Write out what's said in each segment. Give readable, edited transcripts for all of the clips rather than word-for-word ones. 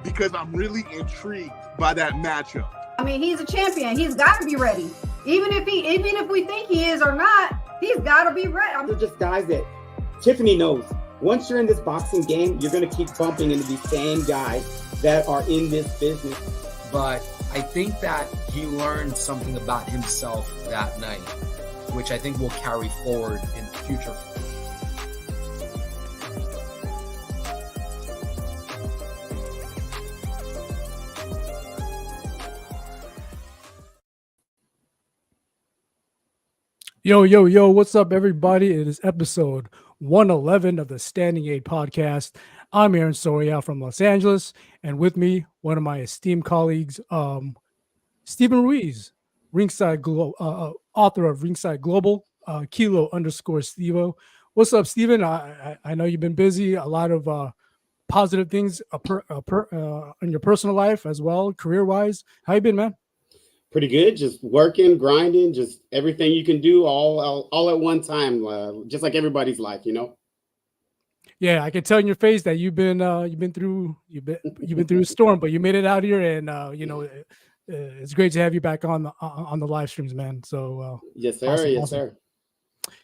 because I'm really intrigued by that matchup. I mean, he's a champion. He's got to be ready. Even if we think he is or not, he's got to be ready. They're just guys that Tiffany knows. Once you're in this boxing game, you're going to keep bumping into these same guys that are in this business. But I think that he learned something about himself that night, which I think will carry forward in the future. Yo, what's up, everybody? It is episode 111 of the Standing 8 podcast. I'm Aaron Soria from Los Angeles, and with me, one of my esteemed colleagues, Stephen Ruiz, author of Ringside Global, Kilo_Stevo. What's up, Stephen? I know you've been busy, a lot of positive things in your personal life as well, career-wise. How you been, man? Pretty good. Just working, grinding, just everything you can do all at one time, just like everybody's life, you know. Yeah, I can tell in your face that you've been through a storm, but you made it out here, and it's great to have you back on the live streams, man. So yes, sir. Awesome, yes, sir.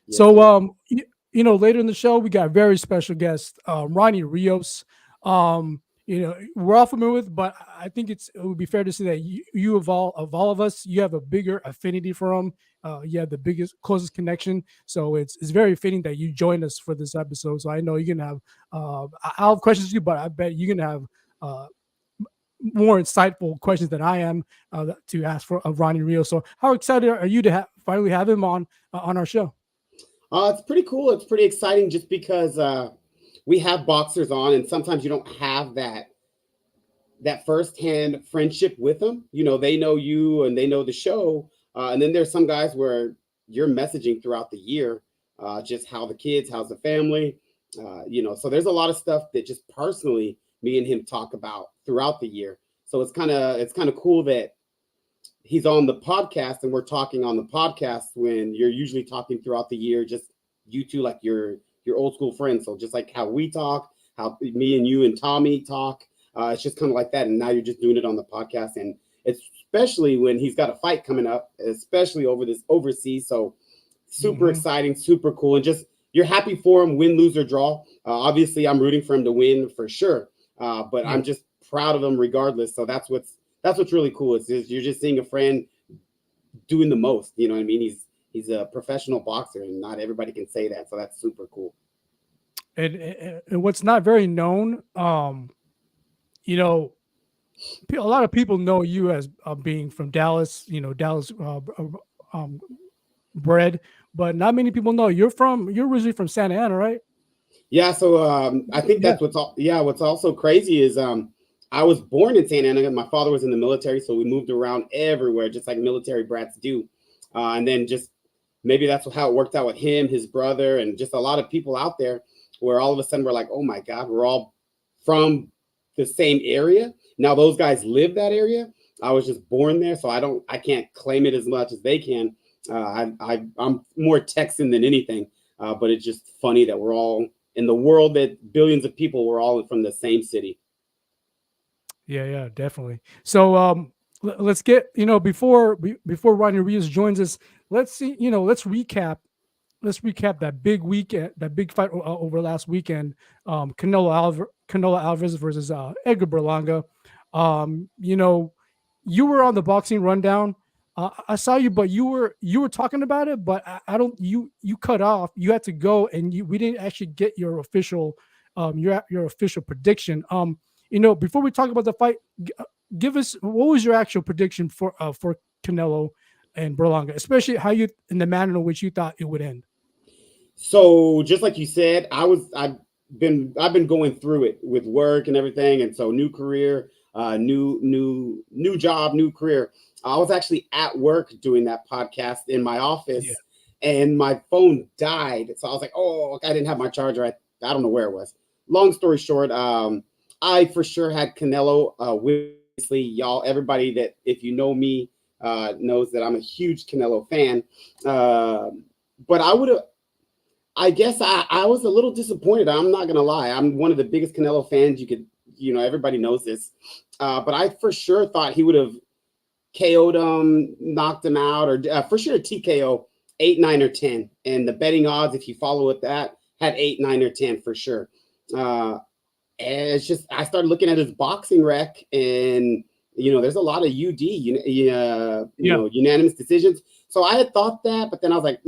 Yes, so sir. Later in the show we got a very special guest, Ronny Rios. We're all familiar with, but I think it would be fair to say that you of all of us, you have a bigger affinity for him. You have the closest connection. So it's very fitting that you joined us for this episode. So I know you're going to have, I'll have questions to you, but I bet you're going to have more insightful questions than I am to ask for of Ronny Rios. So how excited are you to finally have him on our show? It's pretty cool. It's pretty exciting just because we have boxers on, and sometimes you don't have that firsthand friendship with them. You know, they know you and they know the show. And then there's some guys where you're messaging throughout the year, just how the kids, how's the family, so there's a lot of stuff that just personally me and him talk about throughout the year. So it's kind of cool that he's on the podcast and we're talking on the podcast when you're usually talking throughout the year, just you two, like your old school friends. So just like how we talk, how me and you and Tommy talk, it's just kind of like that. And now you're just doing it on the podcast, and it's especially when he's got a fight coming up, especially over this overseas. So super exciting, super cool. And just, you're happy for him, win, lose or draw. Obviously I'm rooting for him to win for sure. But I'm just proud of him regardless. So that's what's really cool. Is you're just seeing a friend doing the most, you know what I mean? He's a professional boxer, and not everybody can say that. So that's super cool. And what's not very known, a lot of people know you as being from Dallas, Dallas bred, but not many people know you're originally from Santa Ana, right? Yeah. So I think that's what's also crazy is I was born in Santa Ana. My father was in the military, so we moved around everywhere, just like military brats do. And then just maybe that's how it worked out with him, his brother, and just a lot of people out there where all of a sudden we're like, oh my God, we're all from the same area. Now those guys live that area. I was just born there, so I can't claim it as much as they can. I'm more Texan than anything, but it's just funny that we're all in the world that billions of people, we're all from the same city. Yeah, definitely. So let's get, before Ronny Rios joins us, let's recap that big weekend, that big fight over last weekend. Canelo Alvarez versus Edgar Berlanga. You were on the Boxing Rundown. I saw you, but you were talking about it, but you cut off. You had to go, and we didn't actually get your official prediction. Before we talk about the fight, give us, what was your actual prediction for Canelo and Berlanga, especially in the manner in which you thought it would end? So just like you said, I've been going through it with work and everything, and so new career, new job, new career. I was actually at work doing that podcast in my office, and my phone died. So I was like, oh, I didn't have my charger. I don't know where it was. Long story short, I for sure had Canelo. Obviously, y'all, everybody that if you know me knows that I'm a huge Canelo fan. But I guess I was a little disappointed. I'm not gonna lie. I'm one of the biggest Canelo fans you could everybody knows this. But I for sure thought he would have KO'd him, knocked him out, or for sure TKO 8, 9, or 10. And the betting odds, if you follow with that, had 8, 9, or 10 for sure. And it's just, I started looking at his boxing rec, and there's a lot of unanimous decisions. So I had thought that, but then I was like,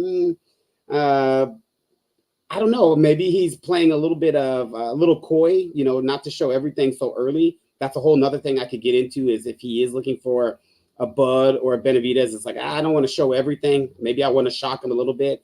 I don't know. Maybe he's playing a little bit of a little coy, not to show everything so early. That's a whole nother thing I could get into, is if he is looking for a Bud or a Benavidez, it's like, I don't want to show everything. Maybe I want to shock him a little bit.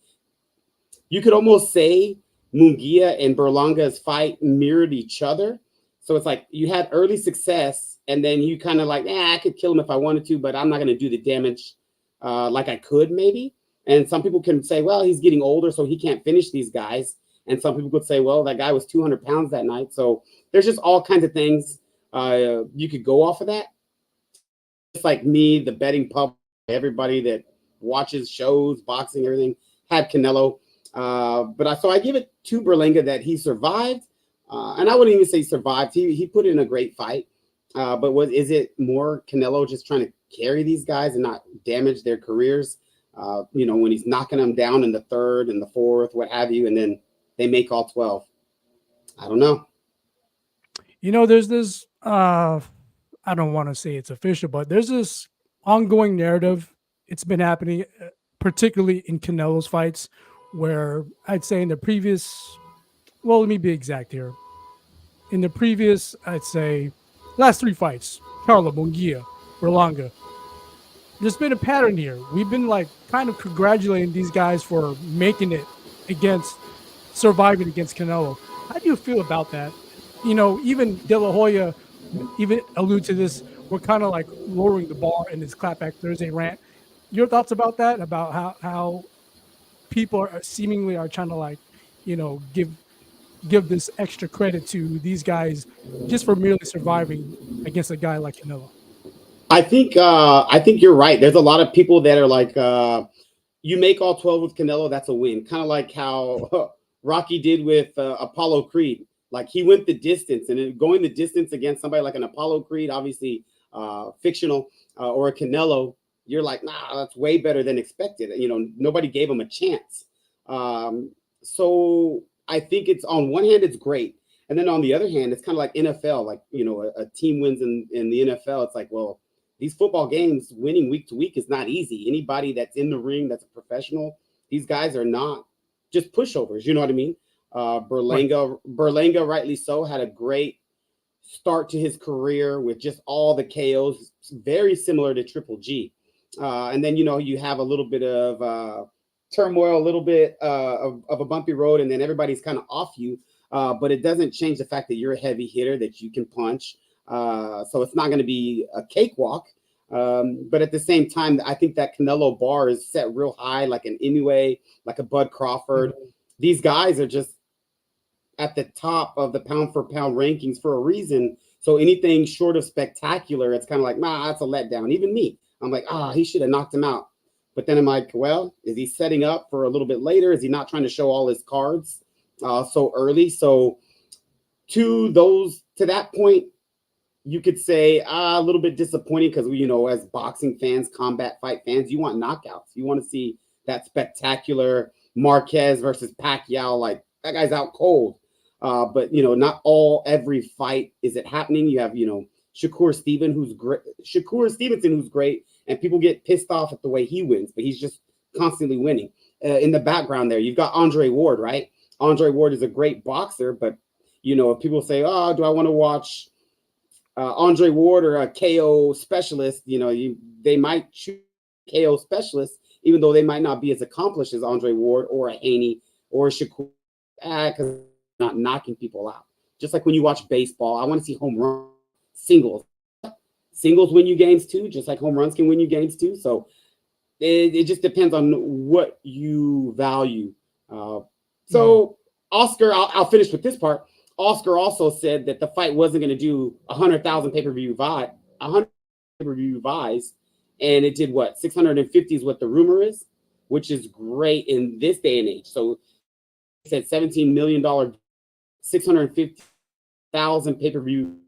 You could almost say Munguia and Berlanga's fight mirrored each other. So it's like you had early success, and then you kind of like, I could kill him if I wanted to, but I'm not going to do the damage like I could maybe. And some people can say, well, he's getting older, so he can't finish these guys. And some people could say, well, that guy was 200 pounds that night. So there's just all kinds of things you could go off of that. Just like me, the betting public, everybody that watches shows, boxing, everything, had Canelo. So I give it to Berlanga that he survived. And I wouldn't even say survived. He put in a great fight. But is it more Canelo just trying to carry these guys and not damage their careers? When he's knocking them down in the third and the fourth, what have you, and then they make all 12. I don't know. There's this, I don't want to say it's official, but there's this ongoing narrative. It's been happening, particularly in Canelo's fights, where I'd say in the previous, well, let me be exact here. In the previous, I'd say, last 3 fights, Carlo, Munguia, Berlanga, there's been a pattern here. We've been kind of congratulating these guys for making it surviving against Canelo. How do you feel about that? Even De La Hoya even allude to this. We're kind of lowering the bar in this Clapback Thursday rant. Your thoughts about that? About how people are seemingly trying to give this extra credit to these guys just for merely surviving against a guy like Canelo? I think you're right. There's a lot of people that are like, you make all 12 with Canelo, that's a win. Kind of like how Rocky did with Apollo Creed. Like, he went the distance, and then going the distance against somebody like an Apollo Creed, obviously fictional, or a Canelo, you're like, nah, that's way better than expected. Nobody gave him a chance. So I think it's, on one hand, it's great. And then on the other hand, it's kind of like NFL, a team wins in the NFL. It's like, well, these football games, winning week to week is not easy. Anybody that's in the ring, that's a professional, these guys are not just pushovers. You know what I mean? Berlanga, rightly so, had a great start to his career with just all the KOs, very similar to Triple G. And then, you have a little bit of turmoil, a little bit of a bumpy road, and then everybody's kind of off you. But it doesn't change the fact that you're a heavy hitter, that you can punch. So it's not going to be a cakewalk. But at the same time, I think that Canelo bar is set real high, like an Inoue, like a Bud Crawford. Mm-hmm. These guys are just at the top of the pound for pound rankings for a reason. So anything short of spectacular, it's kind of like, nah, that's a letdown. Even me, I'm like, he should have knocked him out. But then I'm like, well, is he setting up for a little bit later? Is he not trying to show all his cards so early? So to that point, you could say a little bit disappointing, because as boxing fans, combat fight fans, you want knockouts. You want to see that spectacular Marquez versus Pacquiao, like that guy's out cold. But not every fight is it happening. You have Shakur Stevenson, who's great, and people get pissed off at the way he wins, but he's just constantly winning. In the background there, you've got Andre Ward, right? Andre Ward is a great boxer, but if people say, oh, do I want to watch Andre Ward or a KO specialist, they might choose KO specialist, even though they might not be as accomplished as Andre Ward or a Haney or a Shakur, because not knocking people out. Just like when you watch baseball, I want to see home run singles. Singles win you games too, just like home runs can win you games too. So it just depends on what you value. Oscar, I'll finish with this part. Oscar also said that the fight wasn't going to do 100,000 pay-per-view buys, and it did what? 650 is what the rumor is, which is great in this day and age. So it said $17 million, 650,000 pay-per-view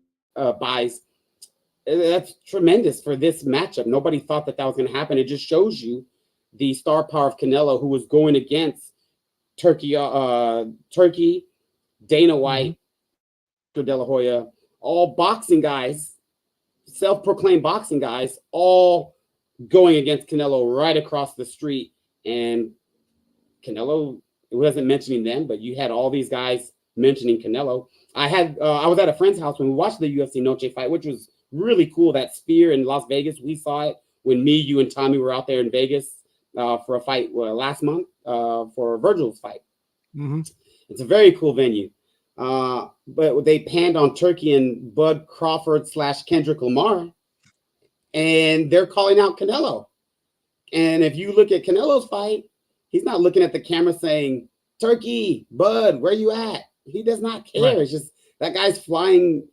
buys. That's tremendous for this matchup. Nobody thought that was going to happen. It just shows you the star power of Canelo, who was going against Turkey, Dana White, De La Hoya, all boxing guys, self-proclaimed boxing guys, all going against Canelo right across the street. And Canelo, it wasn't mentioning them, but you had all these guys mentioning Canelo. I was at a friend's house when we watched the UFC Noche fight, which was really cool. That Sphere in Las Vegas, we saw it when me, you, and Tommy were out there in Vegas for a fight last month for Virgil's fight. It's a very cool venue. But they panned on Turkey and Bud Crawford / Kendrick Lamar, and they're calling out Canelo. And if you look at Canelo's fight, he's not looking at the camera saying, Turkey, Bud, where you at? He does not care. Right. It's just that guy's flying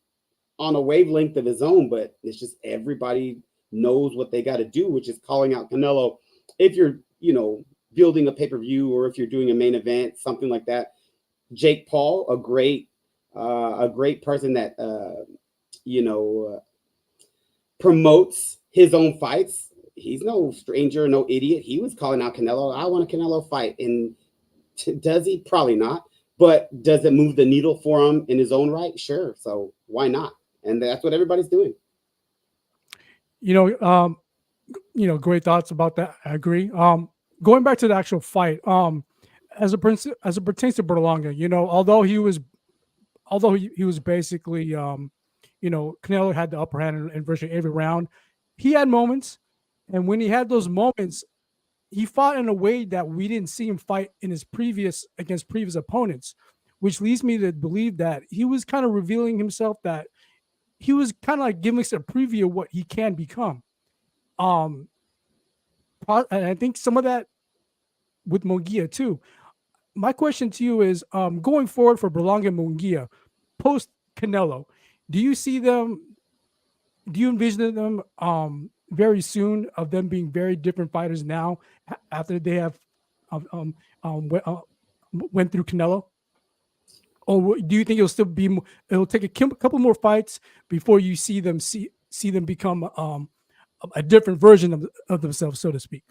on a wavelength of his own, but it's just everybody knows what they got to do, which is calling out Canelo. If you're, building a pay-per-view, or if you're doing a main event, something like that. Jake Paul, a great person that, promotes his own fights. He's no stranger, no idiot. He was calling out Canelo. I want a Canelo fight. And does he? Probably not. But does it move the needle for him in his own right? Sure. So why not? And that's what everybody's doing. Great thoughts about that. I agree. Going back to the actual fight, as it pertains to Berlanga, although he was basically, Canelo had the upper hand in virtually every round, he had moments, and when he had those moments, he fought in a way that we didn't see him fight against previous opponents, which leads me to believe that he was kind of revealing himself, that he was kind of like giving us a preview of what he can become. And I think some of that with Munguia too. My question to you is, going forward for Berlanga and Munguia, post Canelo, do you envision them very soon of them being very different fighters now after they have went through Canelo? Or do you think it'll take a couple more fights before you see them become a different version of themselves, so to speak?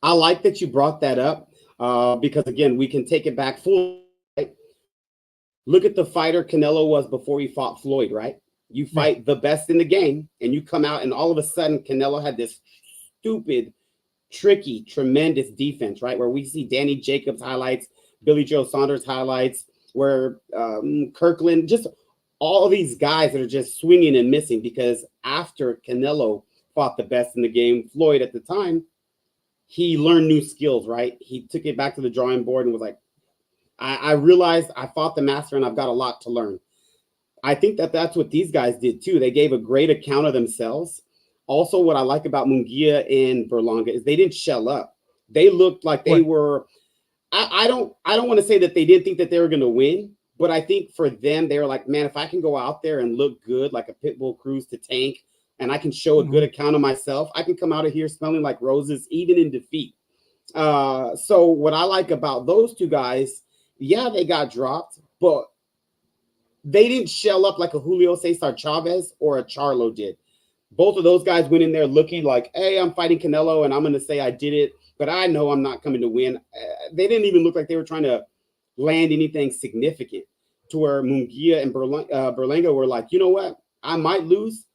I like that you brought that up because, again, we can take it back full. Right? Look at the fighter Canelo was before he fought Floyd, right? You fight the best in the game, and you come out, and all of a sudden, Canelo had this stupid, tricky, tremendous defense, right? Where we see Danny Jacobs highlights, Billy Joe Saunders highlights, where Kirkland, just all these guys that are just swinging and missing, because after Canelo fought the best in the game, Floyd at the time, he learned new skills, right? He took it back to the drawing board and was like, I realized I fought the master and I've got a lot to learn. I think that's what these guys did too. They gave a great account of themselves. Also, what I like about Munguia and Berlanga is they didn't shell up. They looked like they were, I don't want to say that they didn't think that they were going to win, but I think for them, they were like, man, if I can go out there and look good like a Pitbull Cruz to Tank, and I can show a good account of myself, I can come out of here smelling like roses, even in defeat. So what I like about those two guys, yeah, they got dropped, but they didn't shell up like a Julio Cesar Chavez or a Charlo did. Both of those guys went in there looking like, hey, I'm fighting Canelo, and I'm going to say I did it, but I know I'm not coming to win. They didn't even look like they were trying to land anything significant, to where Munguia and Berlanga were like, you know what? I might lose,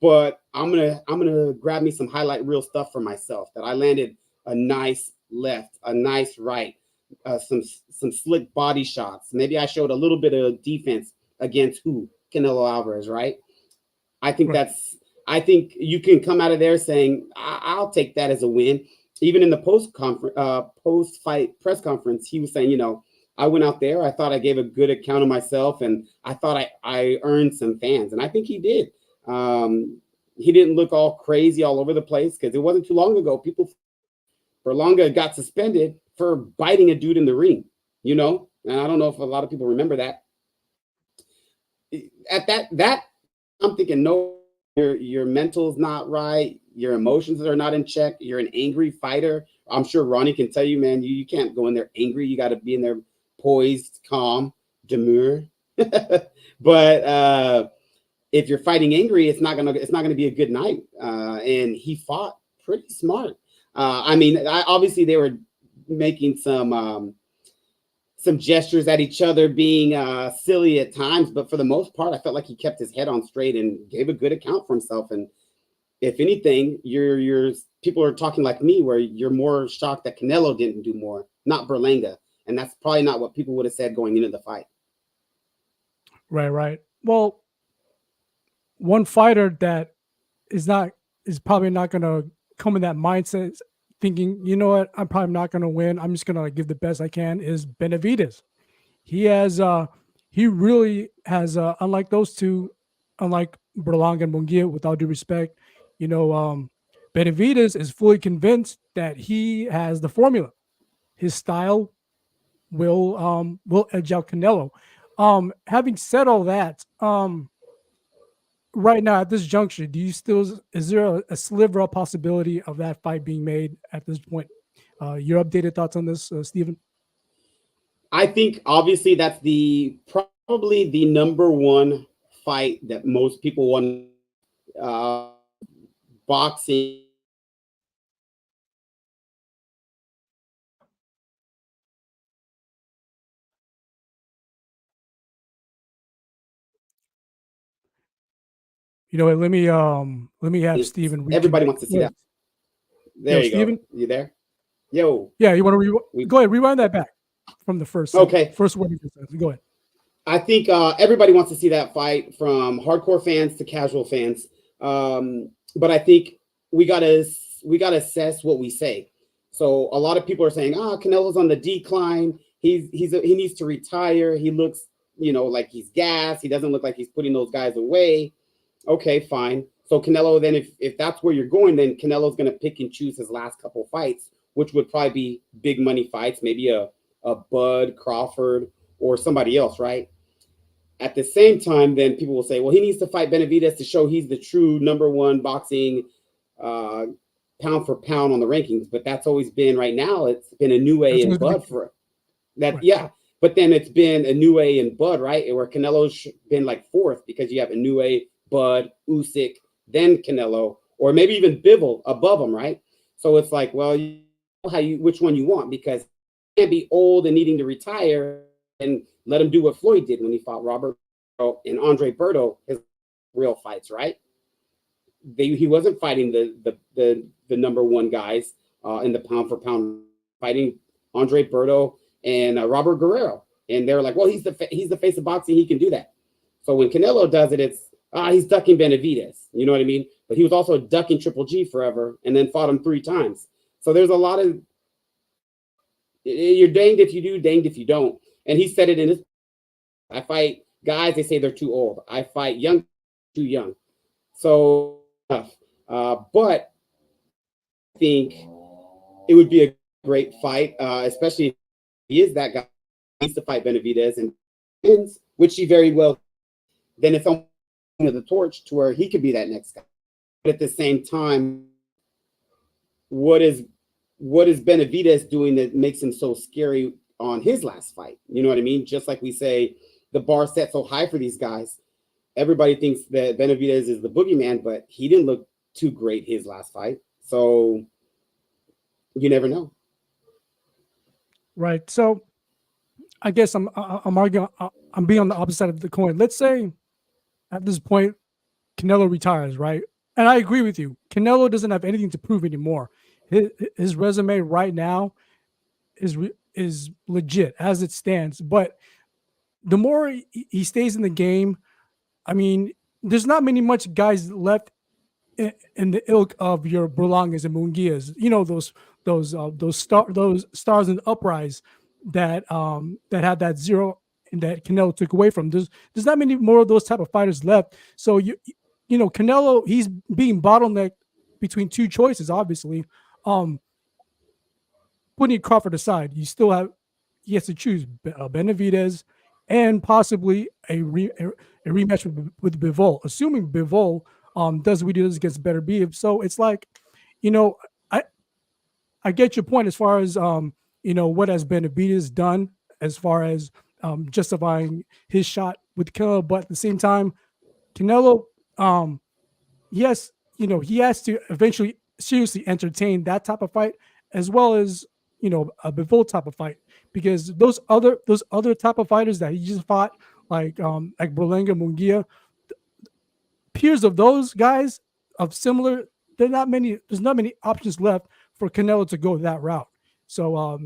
but I'm gonna grab me some highlight reel stuff for myself, that I landed a nice left, a nice right, some slick body shots. Maybe I showed a little bit of defense against Canelo Alvarez, right? I think I think you can come out of there saying, I'll take that as a win. Even in the post-fight press conference, he was saying, I went out there, I thought I gave a good account of myself, and I thought I earned some fans, and I think he did. He didn't look all crazy all over the place, because it wasn't too long ago Berlanga got suspended for biting a dude in the ring, and I don't know if a lot of people remember that. At that I'm thinking, no, your mental's not right, your emotions are not in check, you're an angry fighter. I'm sure Ronnie can tell you, man, you can't go in there angry, you got to be in there poised, calm, demure. But if you're fighting angry, it's not gonna be a good night. And he fought pretty smart. I mean, obviously they were making some gestures at each other, being silly at times, but for the most part, I felt like he kept his head on straight and gave a good account for himself. And if anything, you're people are talking like me, where you're more shocked that Canelo didn't do more, not Berlanga, and that's probably not what people would have said going into the fight. Right. Well, one fighter that is probably not going to come in that mindset, thinking, you know what, I'm probably not going to win. I'm just going to give the best I can. Is Benavidez. He has he really has unlike those two, unlike Berlanga and Munguia, with all due respect, Benavidez is fully convinced that he has the formula. His style will edge out Canelo. Having said all that, right now at this juncture, is there a sliver of possibility of that fight being made at this point? Your updated thoughts on this, Stephen? I think obviously that's probably the number one fight that most people want. Boxing. You know what? Let me have Stephen. Everybody wants to see that. There you Steven? go. You there? Yo. Yeah, you want to go ahead, rewind that back from the first. Okay. First one. Go ahead. I think everybody wants to see that fight, from hardcore fans to casual fans. But I think we gotta assess what we say. So a lot of people are saying, Canelo's on the decline. He needs to retire. He looks, like he's gassed. He doesn't look like he's putting those guys away. Okay, fine. So Canelo, then if that's where you're going, then Canelo's going to pick and choose his last couple fights, which would probably be big money fights, maybe a Bud Crawford or somebody else, right? At the same time, then people will say, well, he needs to fight Benavidez to show he's the true number one boxing pound for pound on the rankings. But that's always been, right now, it's been Inoue and Bud for that. Right. Yeah. But then it's been Inoue and Bud, right? Where Canelo's been like fourth, because you have Inoue, Bud, Usyk, then Canelo, or maybe even Bivol above him, right? So it's like, well, you know which one you want, because you can't be old and needing to retire and let him do what Floyd did when he fought Robert and Andre Berto, his real fights, right? He wasn't fighting the number one guys in the pound for pound, fighting Andre Berto and Robert Guerrero, and they're like, well, he's the face of boxing, he can do that. So when Canelo does it, it's he's ducking Benavidez, you know what I mean? But he was also ducking Triple G forever, and then fought him 3 times. So there's a lot of, you're danged if you do, danged if you don't. And he said it in his, I fight guys, they say they're too old. I fight young, too young. So, but I think it would be a great fight, especially if he is that guy who needs to fight Benavidez and wins, which he very well, then it's on the torch to where he could be that next guy. But at the same time, what is Benavidez doing that makes him so scary on his last fight? You know what I mean? Just like we say, the bar set so high for these guys. Everybody thinks that Benavidez is the boogeyman, but he didn't look too great his last fight. So you never know. Right. So I guess I'm arguing, I'm being on the opposite side of the coin. Let's say at this point, Canelo retires, right? And I agree with you. Canelo doesn't have anything to prove anymore. His resume right now is legit as it stands. But the more he stays in the game, I mean, there's not much guys left in the ilk of your Berlangas and Munguias. You know, those stars in the uprise that had that zero and that Canelo took away from. There's not many more of those type of fighters left. So you know, Canelo, he's being bottlenecked between two choices, obviously. Putting Crawford aside, he has to choose Benavidez and possibly a rematch with Bivol, assuming Bivol does what he does against Better Beef. So it's like, you know, I get your point as far as you know, what has Benavidez done as far as justifying his shot with Canelo, but at the same time, Canelo, he has to eventually seriously entertain that type of fight, as well as a Bivol type of fight, because those other type of fighters that he just fought, like Berlanga, Munguia, peers of those guys of similar, there's not many options left for Canelo to go that route. So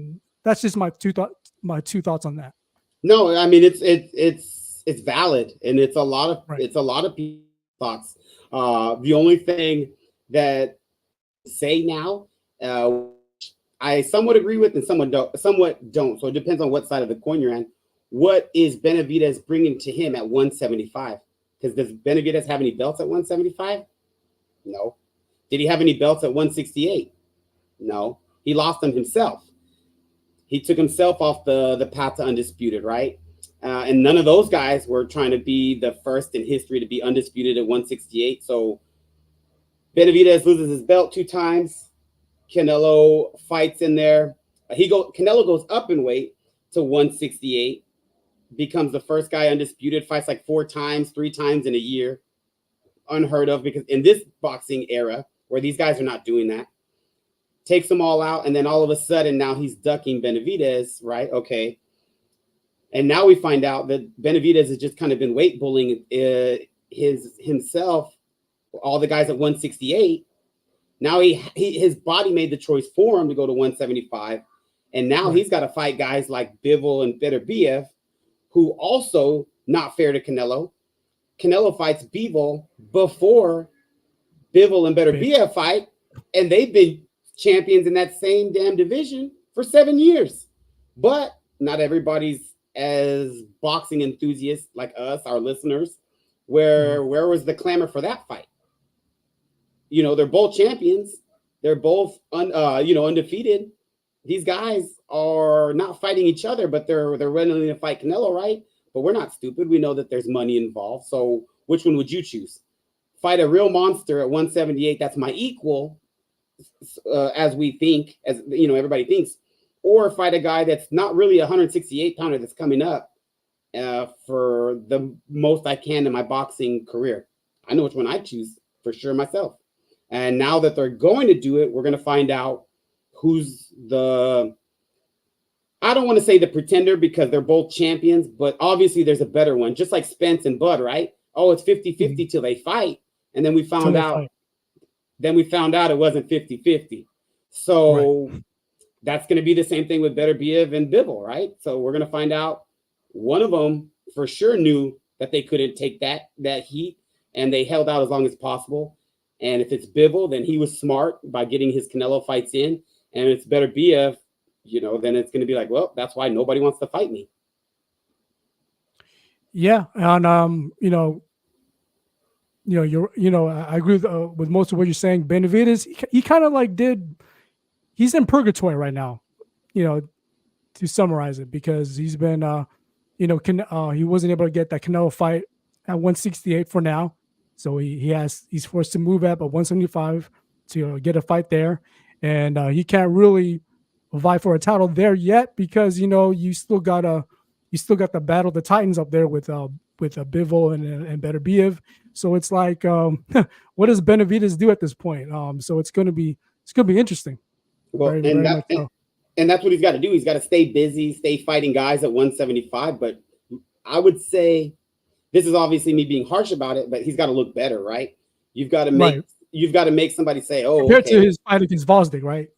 that's just my two thoughts on that. No, I mean it's valid, and it's a lot of people's thoughts. The only thing that I say now, I somewhat agree with and somewhat don't. So it depends on what side of the coin you're on. What is Benavidez bringing to him at 175? Because does Benavidez have any belts at 175? No. Did he have any belts at 168? No. He lost them himself. He took himself off the path to undisputed, right? And none of those guys were trying to be the first in history to be undisputed at 168. So Benavidez loses his belt 2 times. Canelo fights in there. Canelo goes up in weight to 168, becomes the first guy undisputed, fights like 3 times in a year. Unheard of, because in this boxing era where these guys are not doing that, takes them all out, and then all of a sudden now he's ducking Benavidez, right? Okay. And now we find out that Benavidez has just kind of been weight bullying himself, all the guys at 168. Now his body made the choice for him to go to 175. And now he's got to fight guys like Bivol and Beterbiev, who also not fair to Canelo. Canelo fights Bivol before Bivol and Beterbiev fight, and they've been champions in that same damn division for 7 years. But not everybody's as boxing enthusiasts like us, our listeners. Where was the clamor for that fight? They're both champions. They're both undefeated. These guys are not fighting each other, but they're willing to fight Canelo, right? But we're not stupid. We know that there's money involved. So which one would you choose? Fight a real monster at 178 that's my equal, as we think, as everybody thinks, or fight a guy that's not really a 168 pounder that's coming up for the most I can in my boxing career. I know which one I choose for sure myself. And now that they're going to do it, we're going to find out who's I don't want to say the pretender, because they're both champions, but obviously there's a better one, just like Spence and Bud, right? Oh, it's 50-50 till they fight. And then we found out it wasn't 50-50. So that's going to be the same thing with Beterbiev and Bivol, right? So we're going to find out one of them for sure knew that they couldn't take that heat, and they held out as long as possible. And if it's Bivol, then he was smart by getting his Canelo fights in. And if it's Beterbiev, then it's going to be like, well, that's why nobody wants to fight me. Yeah, and I agree with most of what you're saying. Benavidez, he kind of he's in purgatory right now, to summarize it, because he's been, he wasn't able to get that Canelo fight at 168 for now. So he's forced to move up at 175 to get a fight there. And he can't really vie for a title there yet, because, you still got the battle of the Titans up there with Bivol and Beterbiev. So it's like, what does Benavidez do at this point? So it's going to be interesting. Well, and that's what he's got to do. He's got to stay busy, stay fighting guys at 175. But I would say, this is obviously me being harsh about it, but he's got to look better, right? You've got to make somebody say, "Oh," compared to his fight against Vosdick, right?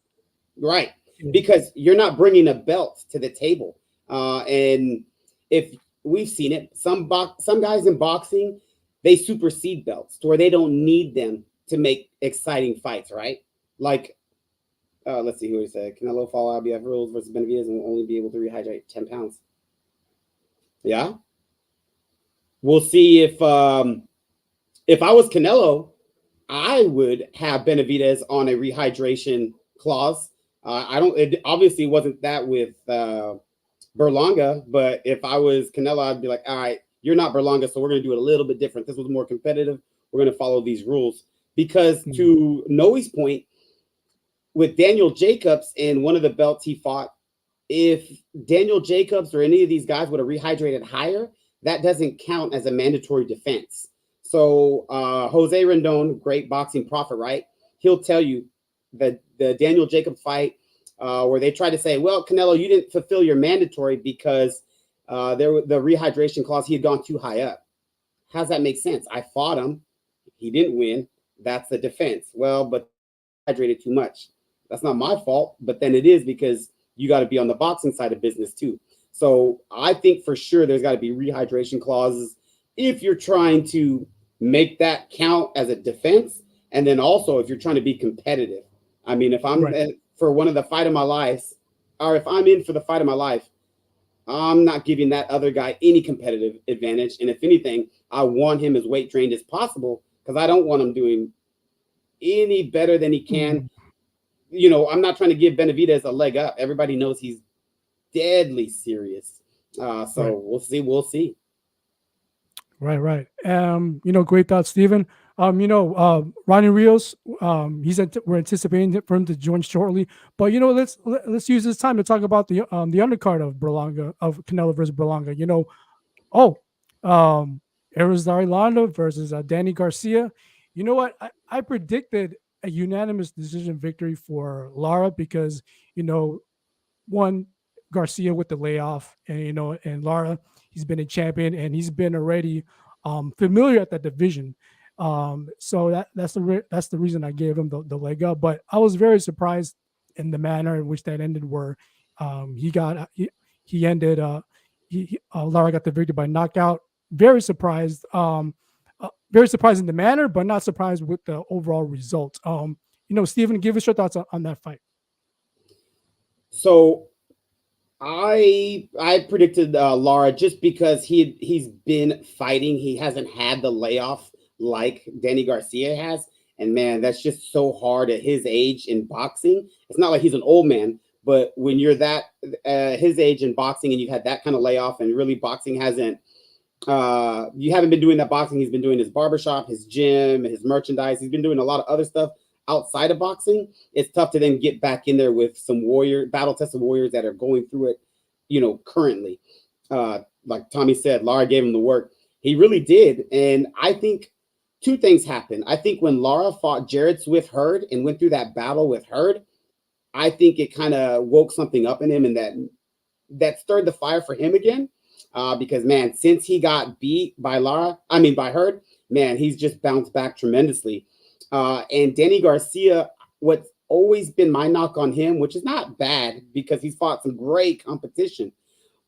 Right, because you're not bringing a belt to the table. And if we've seen it, some guys in boxing, they supersede belts to where they don't need them to make exciting fights, right? Like, let's see who he said. Canelo follow IBF rules versus Benavidez and will only be able to rehydrate 10 pounds. Yeah. We'll see if I was Canelo, I would have Benavidez on a rehydration clause. It obviously wasn't that with Berlanga, but if I was Canelo, I'd be like, all right, you're not Berlanga, so we're going to do it a little bit different. This was more competitive. We're going to follow these rules. Because to Noe's point, with Daniel Jacobs in one of the belts he fought, if Daniel Jacobs or any of these guys would have rehydrated higher, that doesn't count as a mandatory defense. So Jose Rendon, great boxing prophet, right? He'll tell you that the Daniel Jacobs fight, where they try to say, well, Canelo, you didn't fulfill your mandatory because the rehydration clause, he had gone too high up. How does that make sense? I fought him. He didn't win. That's the defense. Well, but hydrated too much. That's not my fault, but then it is because you got to be on the boxing side of business too. So I think for sure there's got to be rehydration clauses if you're trying to make that count as a defense. And then also if you're trying to be competitive. I mean, if I'm for one of the fight of my life, or if I'm in for the fight of my life, I'm not giving that other guy any competitive advantage. And if anything, I want him as weight trained as possible because I don't want him doing any better than he can. You know, I'm not trying to give Benavidez a leg up. Everybody knows he's deadly serious. We'll see. Right. You know, great thoughts, Stephen. Ronny Rios, we're anticipating for him to join shortly. But you know, let's use this time to talk about the undercard of Canelo versus Berlanga. You know, Arizari Landa versus Danny Garcia. You know what? I predicted a unanimous decision victory for Lara because, you know, one, Garcia with the layoff, and you know, and Lara, he's been a champion and he's been already familiar at that division. So that's the reason I gave him the leg up. But I was very surprised in the manner in which that ended, where Lara got the victory by knockout. Very surprised. Very surprised in the manner, but not surprised with the overall result. You know, Stephen, give us your thoughts on that fight. So I predicted Lara just because he's been fighting. He hasn't had the layoff like Danny Garcia has. And man, that's just so hard at his age in boxing. It's not like he's an old man, but when you're that his age in boxing and you've had that kind of layoff and really boxing hasn't, you haven't been doing that boxing. He's been doing his barbershop, his gym, his merchandise. He's been doing a lot of other stuff outside of boxing. It's tough to then get back in there with some battle-tested warriors that are going through it, you know, currently. Like Tommy said, Lara gave him the work. He really did. And I think two things happened. I think when Lara fought Jared Swift Hurd and went through that battle with Hurd, I think it kind of woke something up in him, and that stirred the fire for him again. Because man, since he got beat by Hurd, man, he's just bounced back tremendously. And Danny Garcia, what's always been my knock on him, which is not bad because he's fought some great competition.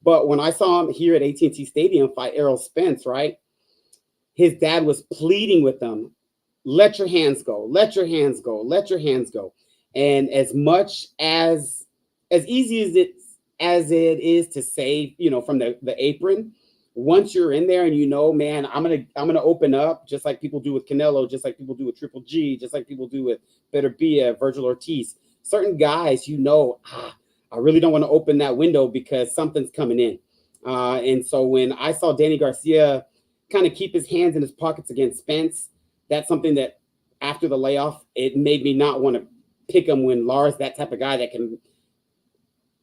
But when I saw him here at AT&T Stadium fight Errol Spence, right? His dad was pleading with them, let your hands go, let your hands go, let your hands go. And as much as easy as it is to say, you know, from the apron, once you're in there and you know, man, I'm gonna open up just like people do with Canelo, just like people do with Triple G, just like people do with Beterbiev, Virgil Ortiz. Certain guys, you know, I really don't want to open that window because something's coming in. And so when I saw Danny Garcia kind of keep his hands in his pockets against Spence, that's something that after the layoff, it made me not want to pick him when Lara's that type of guy that can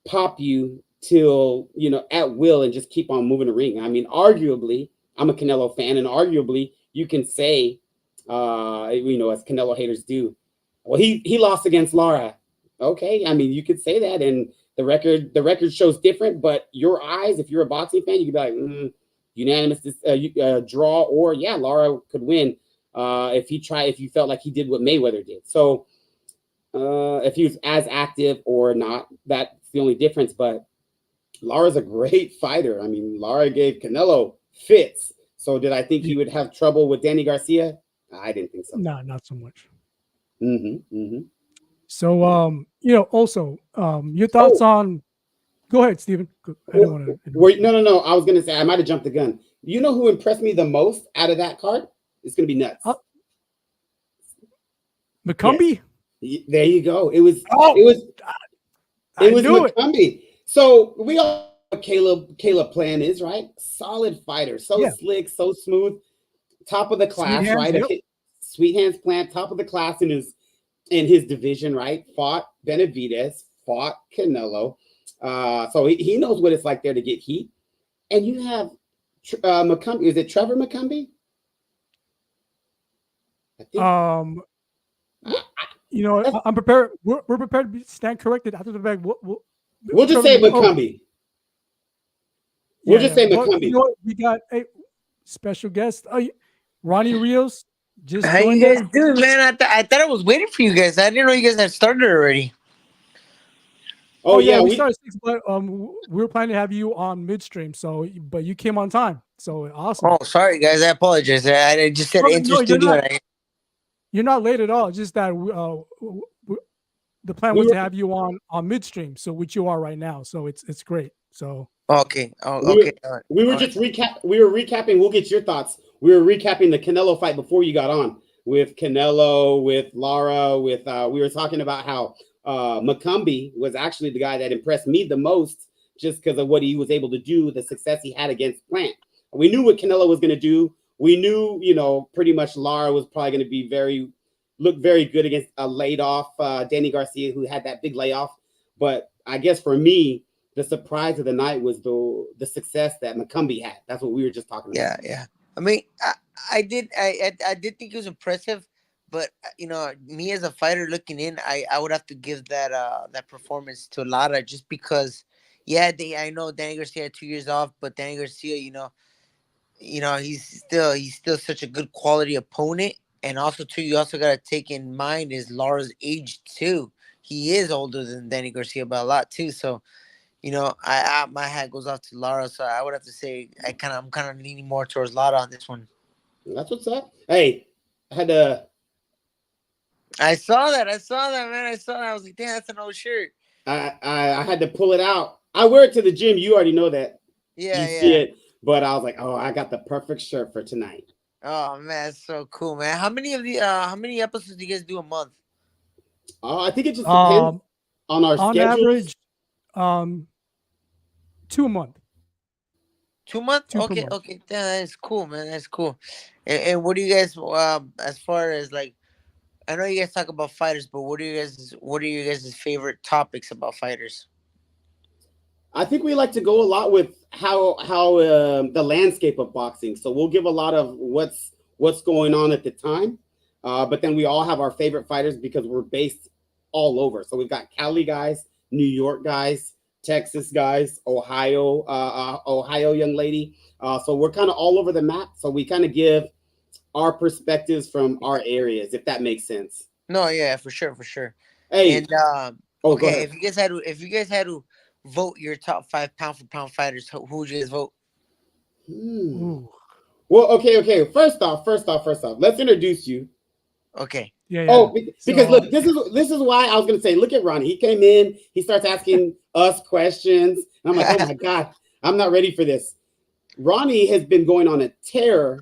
pop you till, you know, at will and just keep on moving the ring. I mean, arguably, I'm a Canelo fan, and arguably you can say, you know, as Canelo haters do, well, he lost against Lara. Okay, I mean, you could say that, and the record shows different, but your eyes, if you're a boxing fan, you could be like, unanimous draw, or yeah, Lara could win if you felt like he did what Mayweather did. So if he was as active or not, that's the only difference. But Lara's a great fighter. I mean, Lara gave Canelo fits. So did I think he would have trouble with Danny Garcia? I didn't think so. No, not so much. So, you know, also, your thoughts on. Go ahead, Stephen. I don't want to. No. I was going to say I might have jumped the gun. You know who impressed me the most out of that card? It's going to be nuts. McCumbee. Yes. There you go. It was McCumbee. So we all know what Caleb Plan is, right? Solid fighter, slick, so smooth, top of the class, Sweet hands, right? Yep. Sweet hands Plant, top of the class in his division, right? Fought Benavidez, fought Canelo. So he knows what it's like there to get heat. And you have McCumbee. Is it Trevor McCumbee? I think I'm prepared. We're prepared to stand corrected after the fact. we'll just say McCumbee. We'll just say But McCumbee. we got a special guest, Ronny Rios, just How you joined guys us. doing, man? I thought I was waiting for you guys. I didn't know you guys had started already. Oh yeah, we started 6, but we were planning to have you on midstream. So, but you came on time, so awesome. Oh, sorry, guys. I apologize. I just said enter studio. You're not late at all. Just that the plan was to have you on midstream, so which you are right now. So it's great. So okay. Okay. We were just recapping. We'll get your thoughts. We were recapping the Canelo fight before you got on with Canelo, with Lara, with we were talking about how McCumbee was actually the guy that impressed me the most just because of what he was able to do, the success he had against Plant. We knew what Canelo was going to do. We knew, pretty much Lara was probably going to be look very good against a laid off Danny Garcia, who had that big layoff. But I guess for me, the surprise of the night was the success that McCumbee had. That's what we were just talking about. Yeah. I mean, I did think it was impressive, but me as a fighter looking in, I would have to give that performance to Lara just because. Yeah, I know Danny Garcia had 2 years off, but Danny Garcia, he's still such a good quality opponent. And also too, you also got to take in mind is Lara's age too. He is older than Danny Garcia by a lot too. So, my hat goes off to Lara. So I would have to say I'm kind of leaning more towards Lara on this one. That's what's up. Hey, I had to. I saw that, man. I saw that. I was like, damn, that's an old shirt. I had to pull it out. I wear it to the gym. You already know that. Yeah, you see it. But I was like, oh, I got the perfect shirt for tonight. Oh man, that's so cool, man. How many episodes do you guys do a month? I think it just depends on our schedules. On average, 2 a month. 2 months? Okay. Damn, that's cool, man. That's cool. And what do you guys as far as like I know you guys talk about fighters, but what are you guys' favorite topics about fighters? I think we like to go a lot with how the landscape of boxing. So we'll give a lot of what's going on at the time, but then we all have our favorite fighters because we're based all over. So we've got Cali guys, New York guys, Texas guys, Ohio young lady. So we're kind of all over the map. So we kind of give our perspectives from our areas, if that makes sense. No, yeah, for sure. Hey, and okay, if you guys had to vote your top 5 pound for pound fighters, who would you guys vote? Well, okay. First off, let's introduce you. Okay. Yeah. Oh, because look, this is why I was gonna say, look at Ronny. He came in, he starts asking us questions. And I'm like, oh my God, I'm not ready for this. Ronny has been going on a tear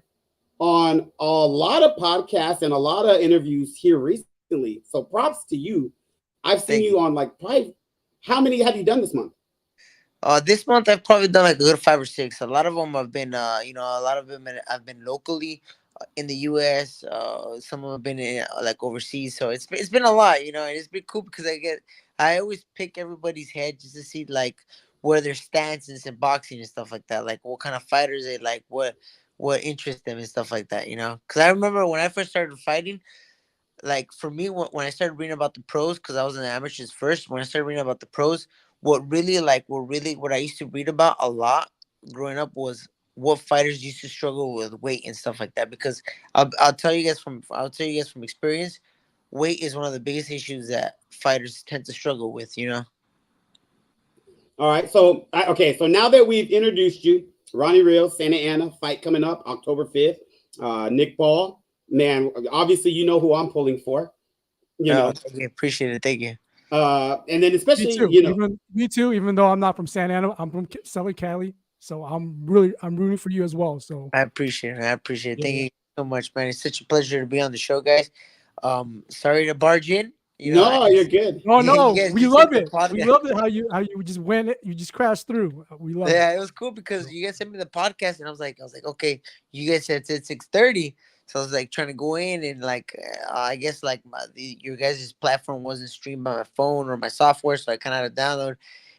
on a lot of podcasts and a lot of interviews here recently. So props to you. I've seen you on like probably, how many have you done this month? This month I've probably done like a good 5 or 6. A lot of them have been, a lot of them I've been locally in the U.S. Some of them have been in, like overseas. So it's been a lot, and it's been cool because I always pick everybody's head just to see like where their stances in boxing and stuff like that. Like what kind of fighters they like, what interests them and stuff like that, Because I remember when I first started fighting, like for me, when I started reading about the pros, because I was in the amateurs first, when I started reading about the pros, what I used to read about a lot growing up was what fighters used to struggle with weight and stuff like that. Because I'll tell you guys from experience, weight is one of the biggest issues that fighters tend to struggle with, All right, so now that we've introduced you, Ronny Rios, Santa Ana fight coming up October 5th. Nick Paul, man, obviously you know who I'm pulling for. I appreciate it. Thank you. And then especially me too. Even though I'm not from Santa Ana, I'm from Southern Cali, so I'm rooting for you as well. So I appreciate it. Yeah. Thank you so much, man. It's such a pleasure to be on the show, guys. Sorry to barge in. You're good. No, we love it. We love it how you just went it. You just crashed through. We love it. Yeah, it was cool because you guys sent me the podcast, and I was like, okay, you guys said it's 6:30. So I was like trying to go in and like I guess like your guys' platform wasn't streamed by my phone or my software, so I kind of had to download.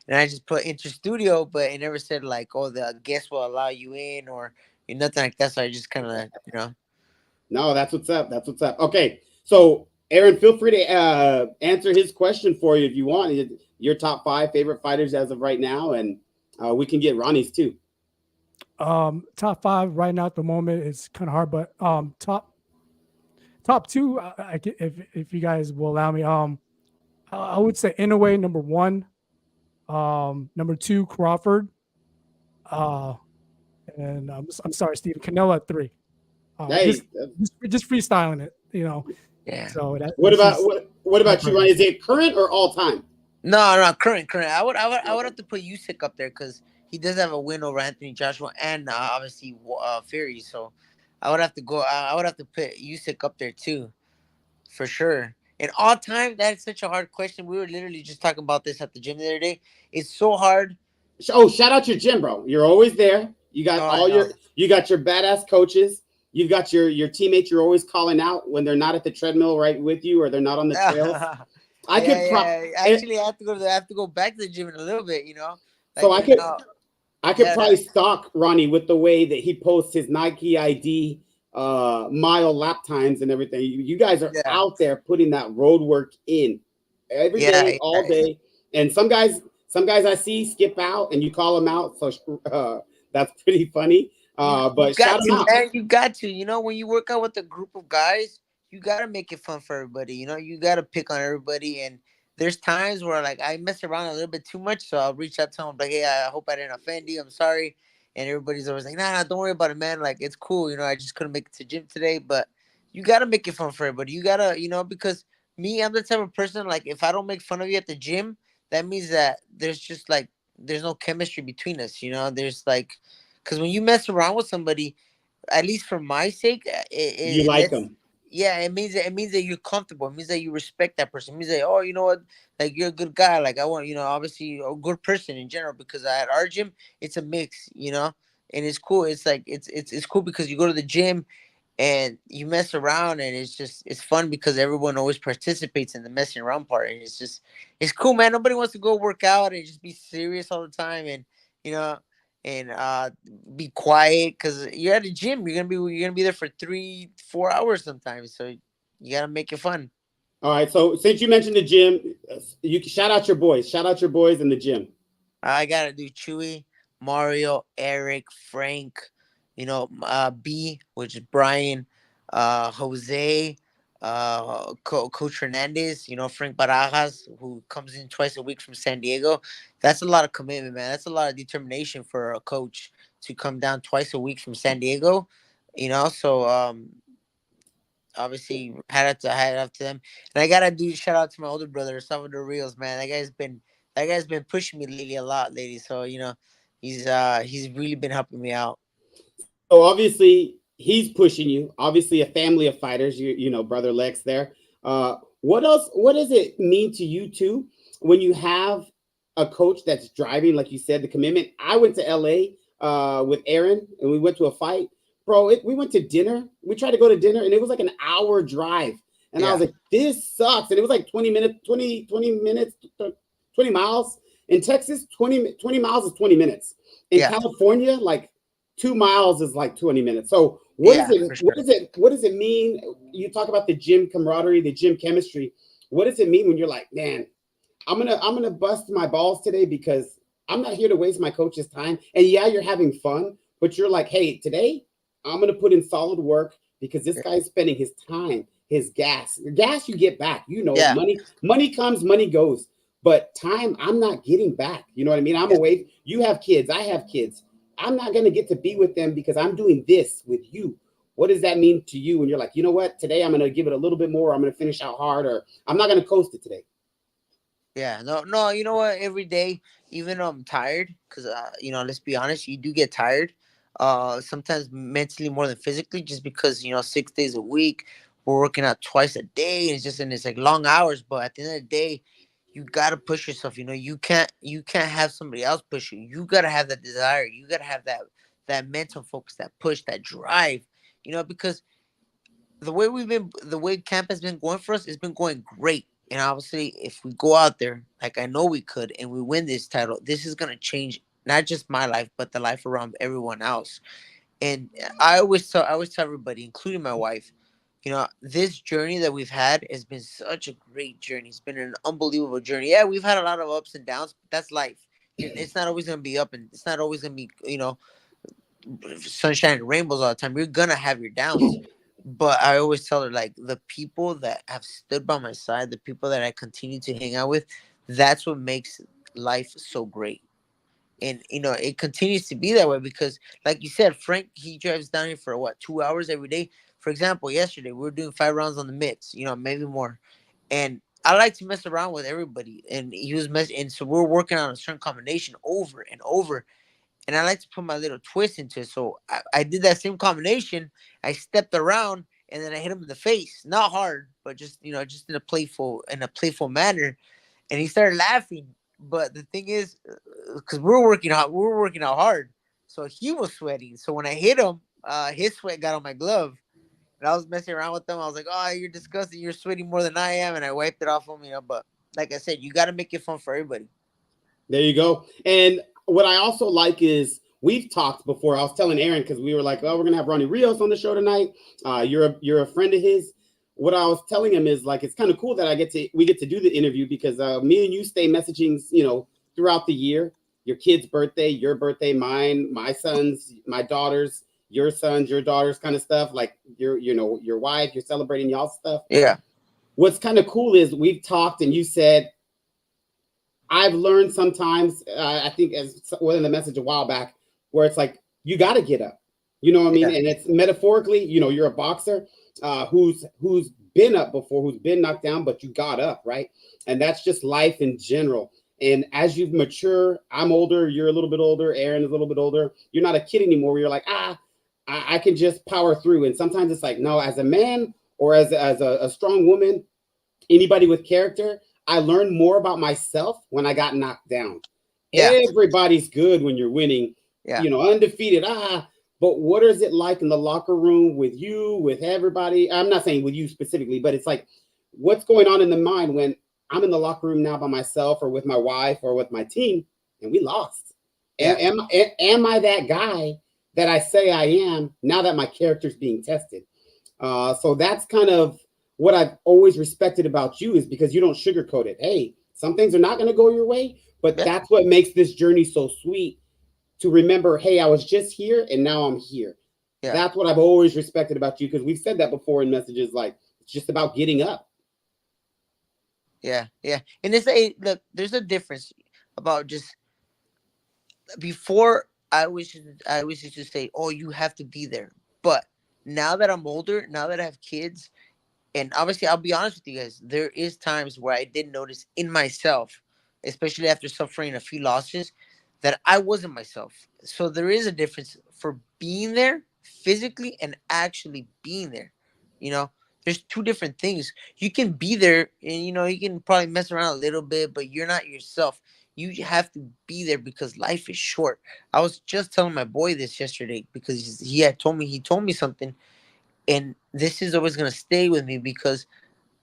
And I just put Enter Studio, but it never said like, oh, the guest will allow you in or nothing like that. So I just kind of No, that's what's up. That's what's up. Okay, so Aaron, feel free to answer his question for you if you want. Your top 5 favorite fighters as of right now, and we can get Ronnie's too. Top 5 right now at the moment is kind of hard, but top 2, if you guys will allow me. I would say Inoue number 1, number 2 Crawford, and I'm sorry, Steve, Canelo at 3. Hey, just freestyling it, Yeah. So what about you, Ronnie? Is it current or all time? No, current. I would have to put Usyk up there because he does have a win over Anthony Joshua and obviously Fury. So I would have to go. I would have to put Usyk up there too, for sure. And all time, that's such a hard question. We were literally just talking about this at the gym the other day. It's so hard. Oh, shout out your gym, bro. You're always there. You got you got your badass coaches. You've got your teammates you're always calling out when they're not at the treadmill right with you or they're not on the trails. Actually, I have to go back to the gym in a little bit, Like, so I could probably stalk Ronnie with the way that he posts his Nike ID mile lap times and everything. You guys are out there putting that road work in every day, all day. And some guys I see skip out and you call them out. So that's pretty funny. But shout them out. Man, you got to, when you work out with a group of guys, you got to make it fun for everybody. You got to pick on everybody. And there's times where like I mess around a little bit too much. So I'll reach out to them like, hey, I hope I didn't offend you. I'm sorry. And everybody's always like, nah, don't worry about it, man. Like, it's cool. I just couldn't make it to gym today. But you got to make it fun for everybody. You got to, because me, I'm the type of person, like, if I don't make fun of you at the gym, that means that there's just like, there's no chemistry between us. There's like, because when you mess around with somebody, at least for my sake, you like them. Yeah, it means that you're comfortable. It means that you respect that person. It means that, oh, you know what, like you're a good guy. Like I want, obviously a good person in general. Because at our gym, it's a mix, and it's cool. It's like it's cool because you go to the gym and you mess around, and it's fun because everyone always participates in the messing around part, and it's cool, man. Nobody wants to go work out and just be serious all the time, and be quiet because you're at a gym. You're gonna be there for 3-4 hours sometimes. So you gotta make it fun. All right. So since you mentioned the gym, you can shout out your boys. Shout out your boys in the gym. I gotta do Chewy, Mario, Eric, Frank, B, which is Brian, Jose, Coach Hernandez, Frank Barajas, who comes in twice a week from San Diego. That's a lot of commitment, man. That's a lot of determination for a coach to come down twice a week from San Diego, So obviously had up to them, and I gotta do shout out to my older brother Salvador Rios, man. That guy's been pushing me lately a lot, So he's really been helping me out. So obviously he's pushing you. Obviously a family of fighters. Brother Lex there. What does it mean to you too when you have a coach that's driving, like you said, the commitment? I went to LA with Aaron and we went to a fight. Bro, we went to dinner. We tried to go to dinner and it was like an hour drive. And I was like, this sucks. And it was like 20 miles. In Texas, 20 miles is 20 minutes. In California, like 2 miles is like 20 minutes. So what does it mean? You talk about the gym camaraderie, the gym chemistry. What does it mean when you're like, man, I'm gonna bust my balls today because I'm not here to waste my coach's time. And yeah, you're having fun, but you're like, hey, today I'm gonna put in solid work because this guy's spending his time, his gas. Your gas you get back. Money comes, money goes. But time, I'm not getting back. You know what I mean? I'm away. You have kids. I have kids. I'm not going to get to be with them because I'm doing this with you. What does that mean to you when you're like, you know what? Today I'm going to give it a little bit more. I'm going to finish out hard, or I'm not going to coast it today. Yeah, no. You know what? Every day, even though I'm tired, because let's be honest, you do get tired. Sometimes mentally more than physically, just because 6 days a week we're working out twice a day. And it's like long hours, but at the end of the day, you gotta push yourself. You can't have somebody else push you. You gotta have that desire. You gotta have that mental focus, that push, that drive. Because the way camp has been going for us, it's been going great. And obviously, if we go out there, like I know we could, and we win this title, this is gonna change not just my life, but the life around everyone else. And I always tell everybody, including my wife, You know, this journey that we've had has been such a great journey. It's been an unbelievable journey. Yeah, we've had a lot of ups and downs, but that's life. It's not always gonna be up, and it's not always gonna be, sunshine and rainbows all the time. You're gonna have your downs. But I always tell her, like, the people that have stood by my side, the people that I continue to hang out with, that's what makes life so great. And it continues to be that way because, like you said, Frank, he drives down here for what, 2 hours every day. For example, yesterday we were doing 5 rounds on the mitts, maybe more. And I like to mess around with everybody, and and so we're working on a certain combination over and over, and I like to put my little twist into it. So I did that same combination. I stepped around and then I hit him in the face, not hard, but just in a playful manner, and he started laughing. But the thing is, because we were working out hard, so he was sweating. So when I hit him, his sweat got on my glove, and I was messing around with him. I was like, "Oh, you're disgusting. You're sweating more than I am," and I wiped it off him. But like I said, you got to make it fun for everybody. There you go. And what I also like is we've talked before. I was telling Aaron because we were like, "Oh, we're gonna have Ronny Rios on the show tonight. You're a friend of his." What I was telling him is like it's kind of cool that we get to do the interview because me and you stay messaging, throughout the year. Your kid's birthday, your birthday, mine, my sons, my daughters, your sons, your daughters, kind of stuff. Like your wife, you're celebrating y'all stuff. Yeah, What's kind of cool is we've talked and you said I've learned sometimes, I think as well in the message a while back, where it's like, you got to get up. You know what I mean? yeah, And it's metaphorically, you're a boxer who's been up before, who's been knocked down, but you got up, right? And that's just life in general. And as you mature, I'm older, you're a little bit older, Aaron is a little bit older. You're not a kid anymore where you're like, I can just power through. And sometimes it's like, no, as a man or as a strong woman, anybody with character, I learned more about myself when I got knocked down. yeah, Everybody's good when you're winning, yeah, undefeated. But what is it like in the locker room with you, with everybody? I'm not saying with you specifically, but it's like, what's going on in the mind when I'm in the locker room now by myself or with my wife or with my team and we lost? yeah, Am I that guy that I say I am now that my character's being tested? So that's kind of what I've always respected about you is because you don't sugarcoat it. Hey, some things are not going to go your way, but yeah, that's what makes this journey so sweet to remember, hey, I was just here and now I'm here. yeah, That's what I've always respected about you because we've said that before in messages like it's just about getting up. yeah, yeah. And look, there's a difference about just before. I always used to say, "Oh, you have to be there." But now that I'm older, now that I have kids, and obviously, I'll be honest with you guys, there is times where I did notice in myself, especially after suffering a few losses, that I wasn't myself. So there is a difference for being there physically and actually being there. You know, there's two different things. You can be there and you can probably mess around a little bit, but you're not yourself. You have to be there because life is short. I was just telling my boy this yesterday because he told me something, and this is always gonna stay with me because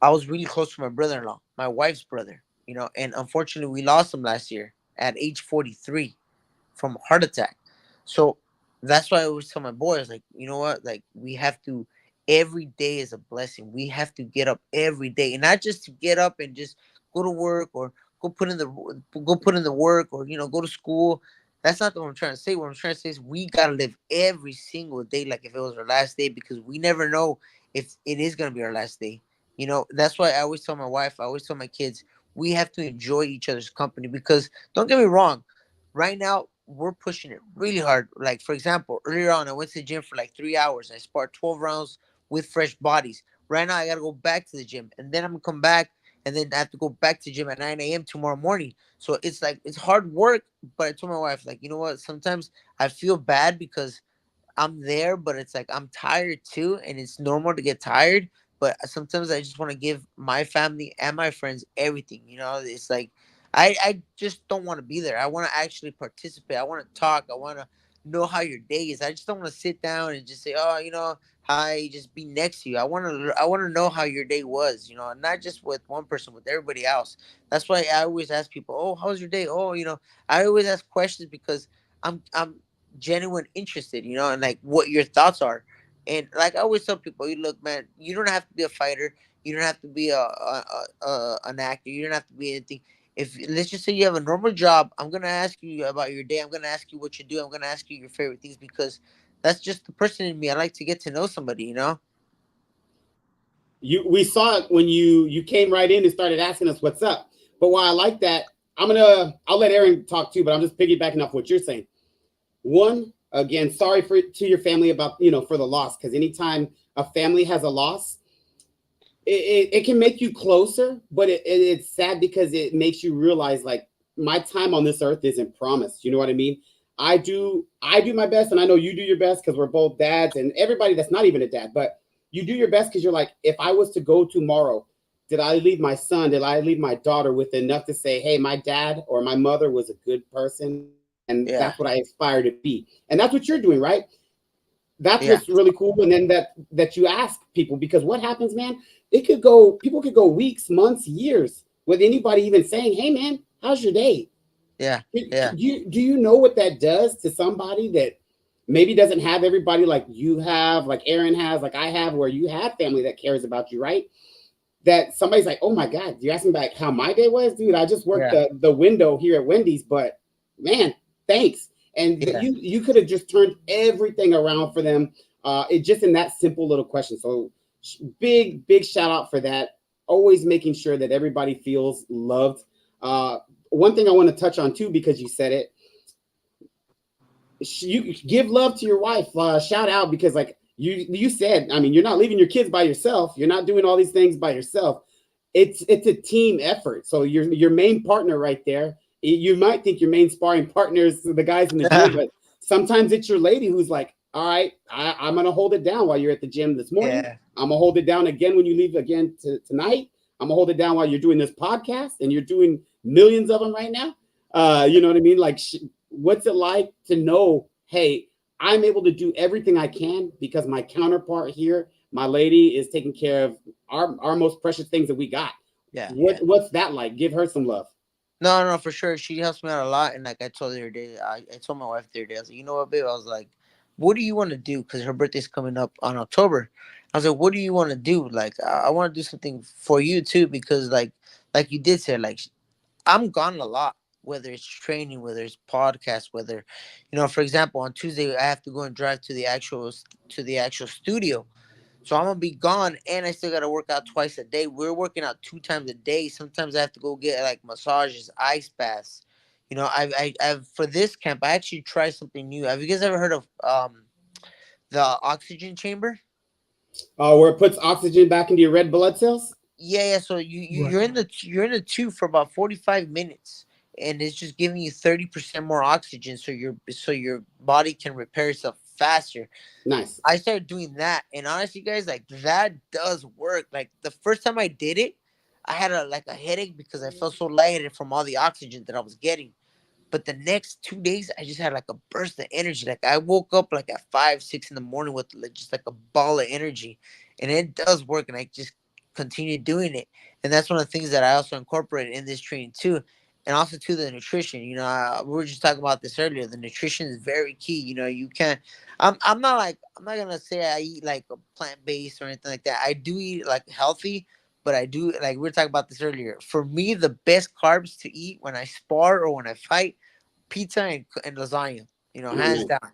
I was really close to my brother-in-law, my wife's brother, and unfortunately we lost him last year at age 43 from a heart attack. So that's why I always tell my boys, like, you know what, like we have to. Every day is a blessing. We have to get up every day, and not just to get up and just go to work or go put in the work or go to school. That's not what I'm trying to say. What I'm trying to say is we gotta live every single day like if it was our last day because we never know if it is gonna be our last day. That's why I always tell my wife, I always tell my kids, we have to enjoy each other's company because don't get me wrong, right now we're pushing it really hard. Like for example, earlier on I went to the gym for like 3 hours. I sparred 12 rounds with fresh bodies. Right now I gotta go back to the gym and then I'm gonna come back and then I have to go back to the gym at 9 a.m. tomorrow morning. So it's like it's hard work, but I told my wife, like, you know what? Sometimes I feel bad because I'm there, but it's like I'm tired too, and it's normal to get tired. But sometimes I just want to give my family and my friends everything. It's like I just don't want to be there. I want to actually participate. I want to talk. I want to know how your day is. I just don't want to sit down and just say, oh, hi, just be next to you. I want to know how your day was. Not just with one person, with everybody else. That's why I always ask people, oh, how's your day? Oh, I always ask questions because I'm genuine interested, and like what your thoughts are. And like I always tell people, you look, man, you don't have to be a fighter. You don't have to be an actor. You don't have to be anything. If let's just say you have a normal job, I'm gonna ask you about your day. I'm gonna ask you what you do. I'm gonna ask you your favorite things because that's just the person in me. I like to get to know somebody, you know. We saw it when you came right in and started asking us what's up. But while I like that, I'll let Aaron talk too, but I'm just piggybacking off what you're saying. One, again, sorry to your family about, for the loss, because anytime a family has a loss, it can make you closer, but it's sad because it makes you realize, like, my time on this earth isn't promised. You know what I mean? I do my best, and I know you do your best because we're both dads, and everybody that's not even a dad, but you do your best because you're like, if I was to go tomorrow, did I leave my son, did I leave my daughter with enough to say, hey, my dad or my mother was a good person, and Yeah, that's what I aspire to be. And that's what you're doing, right? That's yeah, what's really cool. And then that you ask people, because what happens, man, people could go weeks, months, years with anybody even saying, hey, man, how's your day? yeah, Do yeah, you know what that does to somebody that maybe doesn't have everybody like you have, like Aaron has, like I have, where you have family that cares about you, right? That somebody's like, oh my God, you asked me about how my day was, dude. I just worked yeah, the window here at Wendy's, but man, thanks. And yeah, you could have just turned everything around for them. It just in that simple little question. So big shout out for that. Always making sure that everybody feels loved. One thing I want to touch on too, because you said it, you give love to your wife. Shout out, because like you said, I mean, you're not leaving your kids by yourself. You're not doing all these things by yourself. It's a team effort. So your main partner right there. You might think your main sparring partner is the guys in the gym, but sometimes it's your lady who's like, all right, I'm gonna hold it down while you're at the gym this morning. yeah, I'm gonna hold it down again when you leave again tonight. I'm gonna hold it down while you're doing this podcast, and you're doing millions of them right now. You know what I mean? Like, what's it like to know, hey, I'm able to do everything I can because my counterpart here, my lady, is taking care of our most precious things that we got. yeah, yeah. What's that like? Give her some love. No, no, for sure. She helps me out a lot. And like I told her the other day, I told my wife the other day, I was like, you know what, babe? I was like, what do you want to do? Because her birthday's coming up on October. I was like, what do you want to do? Like, I want to do something for you too, because like you did say, like, I'm gone a lot, whether it's training, whether it's podcast, whether, for example, on Tuesday, I have to go and drive to the actual studio. So I'm gonna be gone, and I still gotta work out twice a day. We're working out 2 times a day. Sometimes I have to go get like massages, ice baths. I've for this camp, I actually tried something new. Have you guys ever heard of the oxygen chamber? Where it puts oxygen back into your red blood cells. Yeah, yeah. So Right. you're in the tube for about 45 minutes, and it's just giving you 30% more oxygen, so your body can repair itself faster. Nice. I started doing that, and honestly, guys, like that does work. Like the first time I did it, I had a headache because I felt so lighted from all the oxygen that I was getting. But the next 2 days, I just had like a burst of energy. Like I woke up like at 5, 6 in the morning with like, just like a ball of energy, and it does work. And I just continue doing it, and that's one of the things that I also incorporated in this training too, and also to the nutrition. We were just talking about this earlier. The nutrition is very key. You can't. I'm not gonna say I eat like a plant based or anything like that. I do eat like healthy, but I do like we were talking about this earlier. For me, the best carbs to eat when I spar or when I fight pizza and lasagna, hands Nice. down.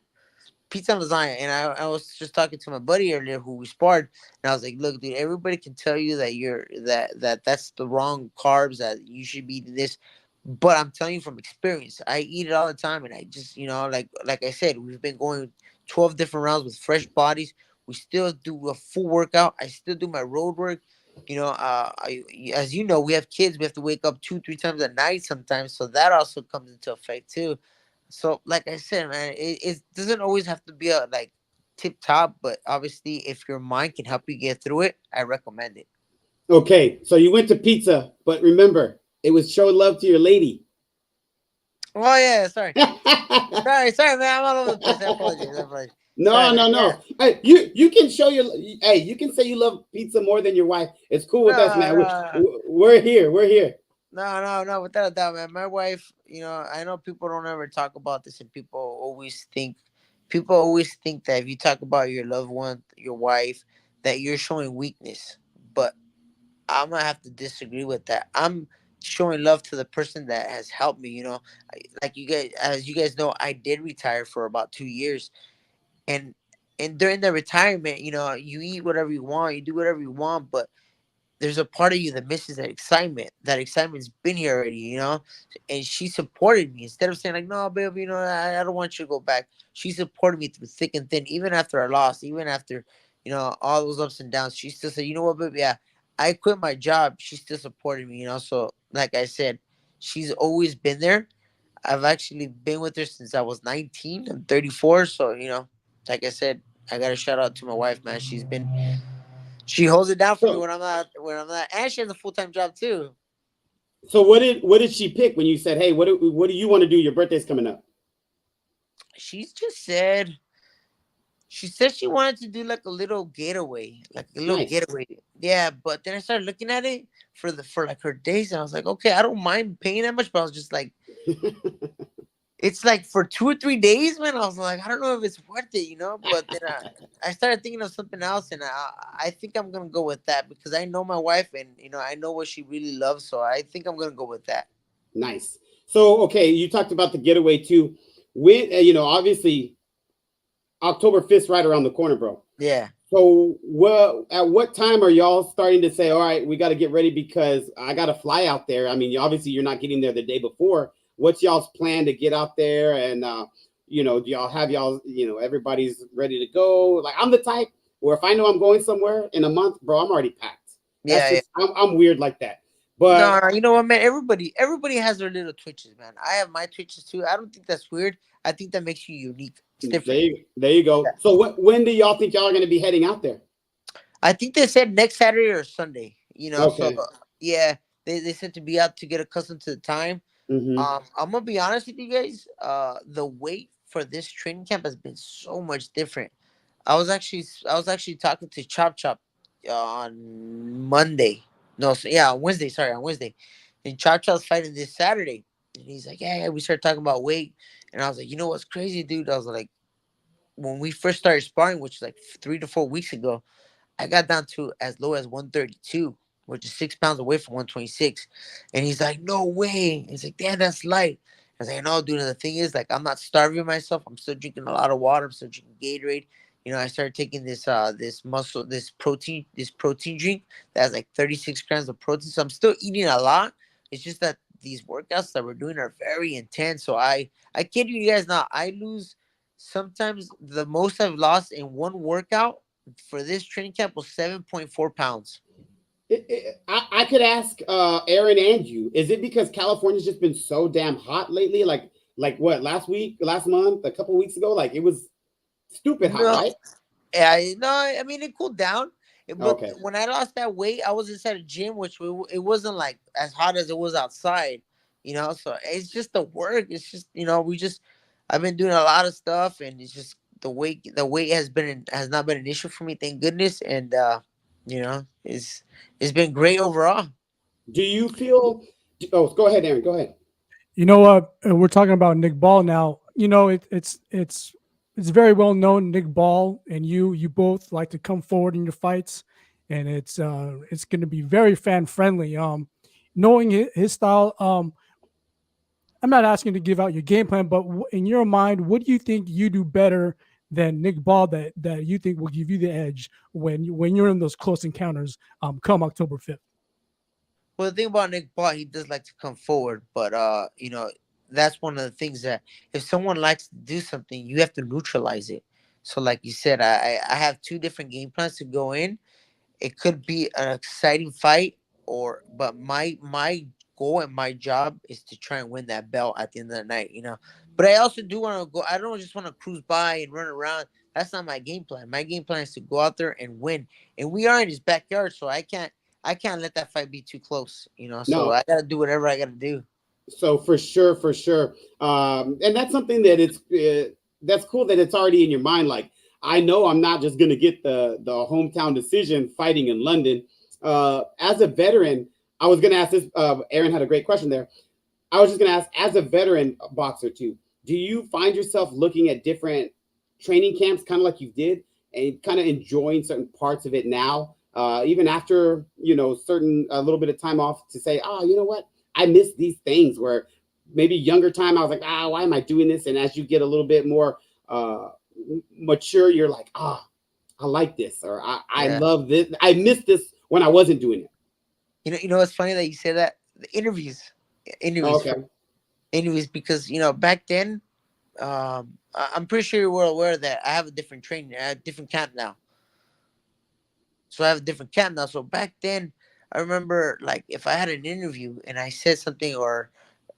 Pizza and lasagna. And I was just talking to my buddy earlier who we sparred, and I was like, look, dude, everybody can tell you that that's the wrong carbs, that you should be eating this. But I'm telling you from experience, I eat it all the time, and I just, like I said, we've been going 12 different rounds with fresh bodies. We still do a full workout. I still do my road work. As you know, we have kids. We have to wake up 2, 3 times a night sometimes, so that also comes into effect too. So, like I said, man, it doesn't always have to be a like tip top, but obviously, if your mind can help you get through it, I recommend it. Okay, so you went to pizza, but remember, it was show love to your lady. Oh yeah, sorry, man, I'm all over the place. I apologize. I apologize. No, Sorry, man. no, Yeah, no. Hey, you can show your hey, you can say you love pizza more than your wife. It's cool with us, no, man. no, We're here. We're here. no, without a doubt, man. My wife, I know people don't ever talk about this, and people always think, people always think that if you talk about your loved one, your wife, that you're showing weakness. But I'm gonna have to disagree with that. I'm showing love to the person that has helped me. Like you guys, as you guys know, I did retire for about 2 years, and during the retirement, you eat whatever you want, you do whatever you want, but there's a part of you that misses that excitement. That excitement's been here already, And she supported me instead of saying like, "No, babe, I don't want you to go back." She supported me through thick and thin, even after I lost, even after, all those ups and downs. She still said, "You know what, babe? Yeah, I quit my job." She still supported me, So, like I said, she's always been there. I've actually been with her since I was 19. I'm 34, so like I said, I got to shout out to my wife, man. She holds it down for me So, when I'm not, and she has a full-time job too. so what did she pick when you said, "Hey, what do you want to do? Your birthday's coming up." She's just said she said she wanted to do like a little getaway, like a little Nice. getaway. Yeah, but then I started looking at it for like her days, and I was like, okay, I don't mind paying that much, but I was just like, it's like for 2 or 3 days, man. I was like, I don't know if it's worth it. But then I started thinking of something else, and I think I'm gonna go with that because I know my wife, and I know what she really loves, so I think I'm gonna go with that. Nice. So, okay, you talked about the getaway too. When obviously October 5th right around the corner, bro. Yeah. So, at what time are y'all starting to say, "All right, we got to get ready because I got to fly out there"? I mean, obviously you're not getting there the day before. What's y'all's plan to get out there? And do y'all have everybody's ready to go? Like, I'm the type where if I know I'm going somewhere in a month, bro, I'm already packed. That's Yeah, yeah. just I'm weird like that. But No, you know what, man? Everybody has their little twitches, man. I have my twitches too. I don't think that's weird. I think that makes you unique. It's different. there you go. Yeah. So when do y'all think y'all are going to be heading out there? I think they said next Saturday or Sunday. So Okay. yeah, they said to be out to get accustomed to the time. Mm-hmm. I'm gonna be honest with you guys. The wait for this training camp has been so much different. I was actually talking to Chop Chop on Monday. No, so yeah, on Wednesday. Sorry, on Wednesday. And Chop Chop's fighting this Saturday, and he's like, "Yeah, yeah." We started talking about weight, and I was like, "You know what's crazy, dude?" I was like, when we first started sparring, which is like 3 to 4 weeks ago. I got down to as low as 132, which is 6 pounds away from 126. And he's like, no way. He's like, damn, that's light. I was like, no, dude. And the thing is, like, I'm not starving myself. I'm still drinking a lot of water. I'm still drinking Gatorade. I started taking this protein drink that has like 36 grams of protein. So I'm still eating a lot. It's just that these workouts that we're doing are very intense. So I kid you guys not. I lose sometimes the most I've lost in one workout for this training camp was 7.4 pounds. I could ask Aaron and you. Is it because California's just been so damn hot lately? Like what, last week, last month, a couple weeks ago? Like it was stupid hot, No, right? no, I mean it cooled down. But Okay. when I lost that weight, I was inside a gym, which it wasn't like as hot as it was outside. So it's just the work. It's just I've been doing a lot of stuff, and it's just the weight. The weight has not been an issue for me, thank goodness. And it's been great overall. Do you feel? Oh, go ahead, Aaron. Go ahead. You know what? We're talking about Nick Ball now. It's very well known. Nick Ball and you both like to come forward in your fights, and it's going to be very fan friendly. Knowing his style, I'm not asking you to give out your game plan, but in your mind, what do you think you do better than Nick Ball that you think will give you the edge when you're in those close encounters come October 5th? Well, the thing about Nick Ball, he does like to come forward, but that's one of the things that if someone likes to do something, you have to neutralize it. So, like you said, I have two different game plans to go in. It could be an exciting fight, but my goal and my job is to try and win that belt at the end of the night. But I also do want to go. I don't just want to cruise by and run around. That's not my game plan. My game plan is to go out there and win. And we are in his backyard, so I can't let that fight be too close. So No. I gotta do whatever I gotta do. So for sure. And that's something that that's cool that it's already in your mind. Like, I know I'm not just going to get the hometown decision fighting in London. As a veteran, I was going to ask this. Aaron had a great question there. I was just going to ask, as a veteran boxer too, do you find yourself looking at different training camps, kind of like you did, and kind of enjoying certain parts of it now, even after, certain a little bit of time off, to say, oh, you know what? I miss these things where maybe younger time I was like, why am I doing this? And as you get a little bit more mature, you're like, I like this, or I love this. I miss this when I wasn't doing it. You know, it's funny that you say that. The interviews, Okay. because back then, I'm pretty sure you were aware that I have a different training, I have a different camp now. So I have a different camp now. So back then, I remember, like, if I had an interview and I said something, or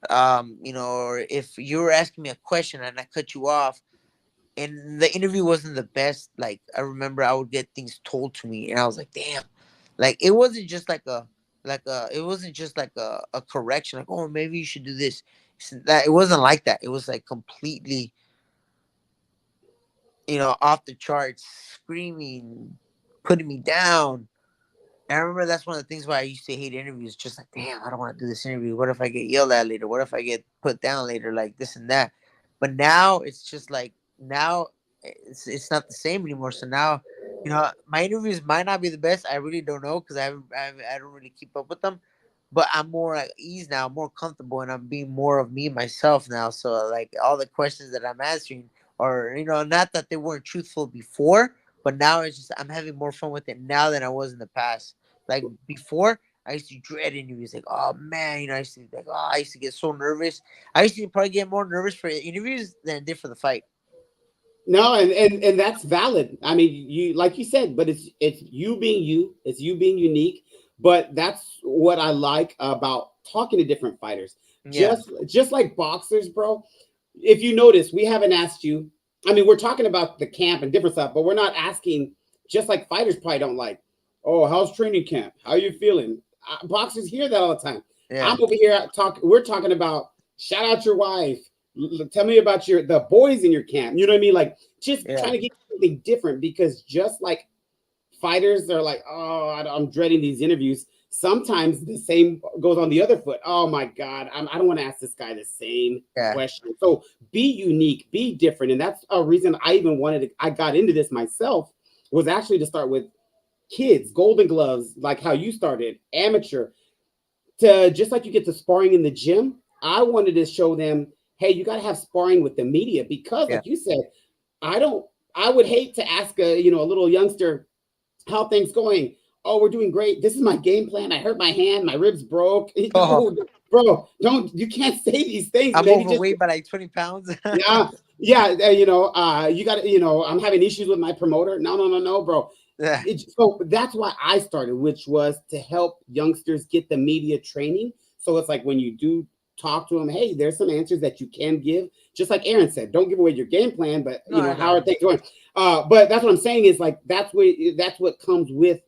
or if you were asking me a question and I cut you off, and the interview wasn't the best, like, I remember I would get things told to me, and I was like, damn, like, it wasn't just like a correction, like, oh, maybe you should do this. It wasn't like that. It was like completely, off the charts, screaming, putting me down. And I remember that's one of the things why I used to hate interviews. Just like, damn, I don't want to do this interview. What if I get yelled at later? What if I get put down later? Like this and that. But now it's just like, now it's not the same anymore. So now, my interviews might not be the best. I really don't know, because I don't really keep up with them. But I'm more at ease now, more comfortable, and I'm being more of me myself now. So like all the questions that I'm answering, or not that they weren't truthful before, but now it's just I'm having more fun with it now than I was in the past. Like before, I used to dread interviews. Like, oh man, I used to I used to get so nervous. I used to probably get more nervous for interviews than I did for the fight. No, and that's valid. I mean, you, like you said, but it's you being you, it's you being unique. But that's what I like about talking to different fighters. Yeah. Just like boxers, bro. If you notice, we haven't asked you. I mean, we're talking about the camp and different stuff, but we're not asking. Just like fighters probably don't like, oh, how's training camp? How you feeling? Boxers hear that all the time. Yeah. I'm over here we're talking about, shout out your wife. Tell me about the boys in your camp. You know what I mean? Like, just trying to get something different, because just like fighters are like, oh, I'm dreading these interviews. Sometimes the same goes on the other foot. Oh my God, I don't want to ask this guy the same question. So be unique, be different. And that's a reason I got into this myself, was actually to start with kids, Golden Gloves, like how you started, amateur, to just like you get to sparring in the gym. I wanted to show them, hey, you got to have sparring with the media, because like you said, I would hate to ask a little youngster, how things going? Oh, we're doing great. This is my game plan. I hurt my hand. My ribs broke. Oh, bro, you can't say these things. I'm overweight by like 20 pounds. You got to, I'm having issues with my promoter. No, bro. Yeah. So that's why I started, which was to help youngsters get the media training. So it's like when you do talk to them, hey, there's some answers that you can give. Just like Aaron said, don't give away your game plan, but how are things going? But that's what I'm saying is, like, that's what comes with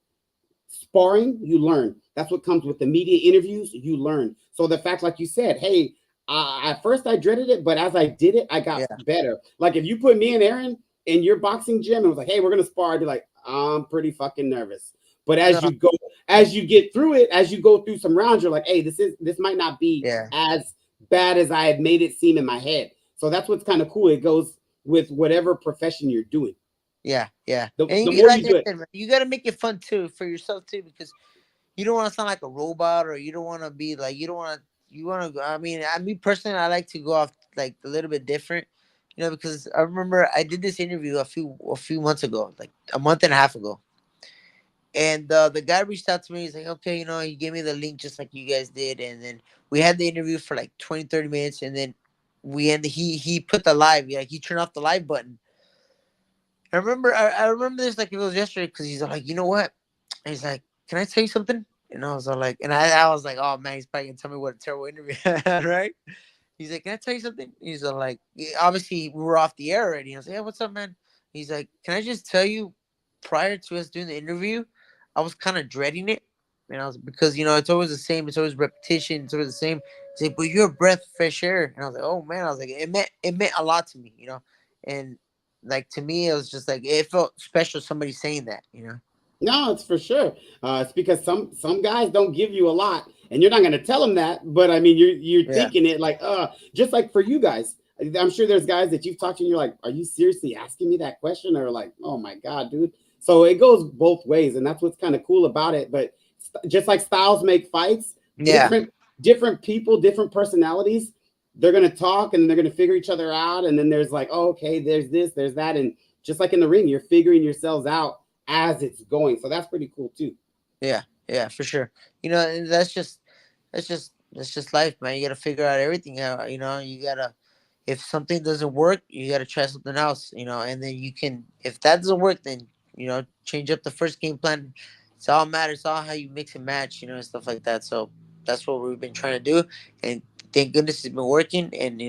sparring. You learn. That's what comes with the media interviews. You learn. So the fact, like you said, hey, at first I dreaded it, but as I did it, I got better. Like if you put me and Aaron in your boxing gym and was like, hey, we're gonna spar, I'd be like, I'm pretty fucking nervous. But as you get through it, as you go through some rounds, you're like, hey, this might not be as bad as I had made it seem in my head. So that's what's kind of cool. It goes with whatever profession you're doing. Yeah. The more you do it, you got to make it fun too for yourself too, because you don't want to sound like a robot, or you don't want to be like, you want to. I mean, me personally, I like to go off like a little bit different, because I remember I did this interview a few months ago, like a month and a half ago. And the guy reached out to me. He's like, okay, he gave me the link just like you guys did. And then we had the interview for like 20, 30 minutes. And then he put the live, he turned off the live button. I remember this like it was yesterday, because he's like, you know what? And he's like, can I tell you something? And I was like, I was like, oh man, he's probably gonna tell me what a terrible interview, right? He's like, can I tell you something? He's like, obviously we were off the air already. I was like, yeah, what's up, man? He's like, can I just tell you, prior to us doing the interview, I was kind of dreading it. And because it's always the same, it's always repetition, it's always the same. He's like, but you're a breath of fresh air. And I was like, oh man, I was like, it meant a lot to me, and like to me, it was just like it felt special, somebody saying that, No, it's for sure. It's because some guys don't give you a lot, and you're not going to tell them that. But I mean, you're thinking it like, just like for you guys, I'm sure there's guys that you've talked to and you're like, are you seriously asking me that question? Or like, oh my God, dude. So it goes both ways. And that's what's kind of cool about it. But just like styles make fights, Yeah. different people, different personalities, they're going to talk and they're going to figure each other out. And then there's like, oh, okay, there's this, there's that. And just like in the ring, you're figuring yourselves out as it's going. So that's pretty cool too. Yeah, yeah, for sure. And that's just life, man. You gotta figure out everything out. You gotta, if something doesn't work, you gotta try something else. And then you can, if that doesn't work, then change up the first game plan. It's all matters. It's all how you mix and match, and stuff like that. So that's what we've been trying to do, and thank goodness it's been working. And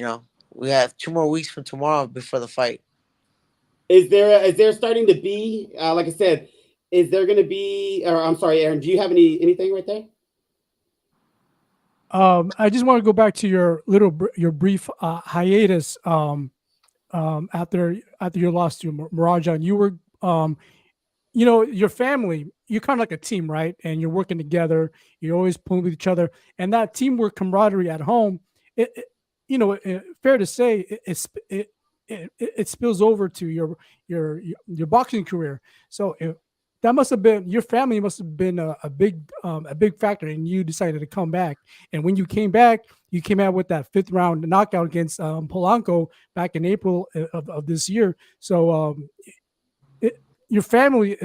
we have 2 more weeks from tomorrow before the fight. Is there starting to be like I said, is there going to be? Or I'm sorry, Aaron. Do you have anything right there? I just want to go back to your brief hiatus after your loss to Marajan. You were your family, you're kind of like a team, right? And you're working together. You're always pulling with each other, and that teamwork camaraderie at home. Fair to say, it spills over to your boxing career. So that must have been, your family must have been a big factor, and you decided to come back. And when you came back, you came out with that 5th round knockout against Polanco back in April of this year. So your family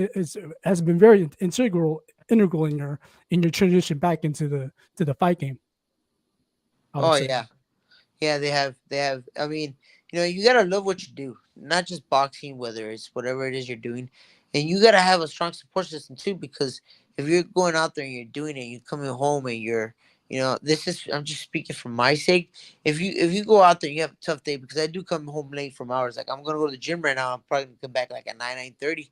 has been very integral in your transition back into the fight game. Oh yeah, yeah. They have. I mean, you gotta love what you do, not just boxing, whether it's whatever it is you're doing, and you gotta have a strong support system too. Because if you're going out there and you're doing it, you're coming home and I'm just speaking for my sake. If you go out there and you have a tough day, because I do come home late from hours. Like, I'm gonna go to the gym right now. I'm probably gonna come back like at 9:30.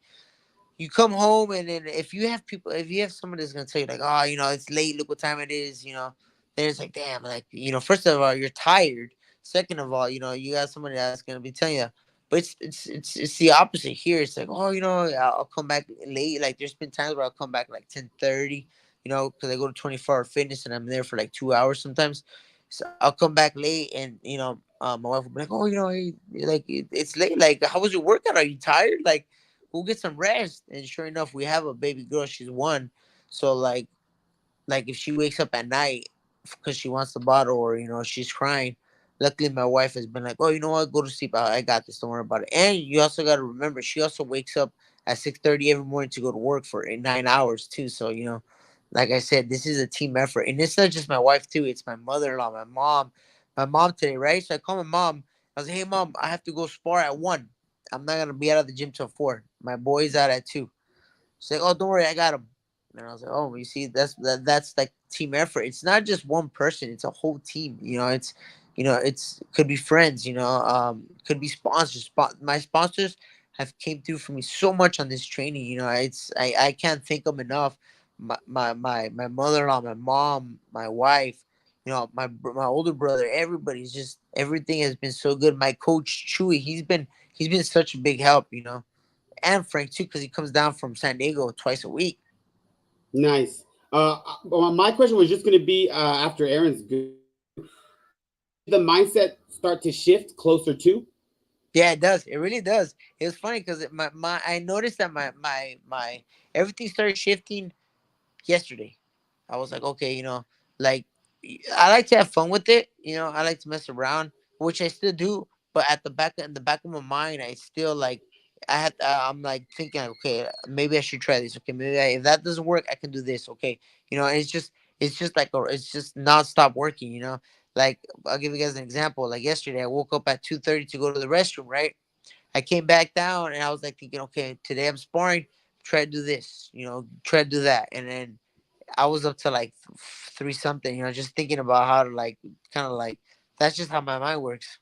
You come home, and then if you have somebody that's gonna tell you like, oh, it's late, look what time it is, then it's like, damn, like, first of all, you're tired. Second of all, you got somebody that's gonna be telling you. But it's the opposite here. It's like, oh, I'll come back late. Like, there's been times where I'll come back like 10:30, because I go to 24-hour fitness and I'm there for like 2 hours sometimes. So I'll come back late, and my wife will be like, oh, hey, like, it's late. Like, how was your workout? Are you tired? Like, we'll get some rest. And sure enough, we have a baby girl. She's 1. So like if she wakes up at night because she wants the bottle, or she's crying, luckily my wife has been like, oh, you know what, go to sleep. I got this, don't worry about it. And you also got to remember, she also wakes up at 6:30 every morning to go to work for 9 hours too. So like I said, this is a team effort. And it's not just my wife too, it's my mother-in-law, my mom today, right? So I call my mom. I was like, hey mom, I have to go spar at 1. I'm not gonna be out of the gym till 4. My boy's out at 2. She's like, oh, don't worry, I got him. And I was like, oh, you see, that's like team effort. It's not just one person; it's a whole team. It's could be friends. Could be sponsors. My sponsors have came through for me so much on this training. I can't thank them enough. My mother-in-law, my mom, my wife. My older brother. Everybody's just, everything has been so good. My coach Chewy, he's been such a big help. And Frank too, because he comes down from San Diego twice a week. Nice. Well, my question was just going to be after Aaron's good, the mindset start to shift closer to? Yeah, it does. It really does. It was funny because I noticed that my everything started shifting yesterday. I was like, okay, like, I like to have fun with it. I like to mess around, which I still do. But in the back of my mind, I still like, I'm like thinking, okay, maybe I should try this. Okay, maybe if that doesn't work, I can do this. Okay, and it's just like, it's just nonstop working. Like, I'll give you guys an example. Like yesterday, I woke up at 2:30 to go to the restroom. Right, I came back down and I was like thinking, okay, today I'm sparring. Try to do this. Try to do that, and then I was up to like 3 something, just thinking about how to, like, kind of like, that's just how my mind works.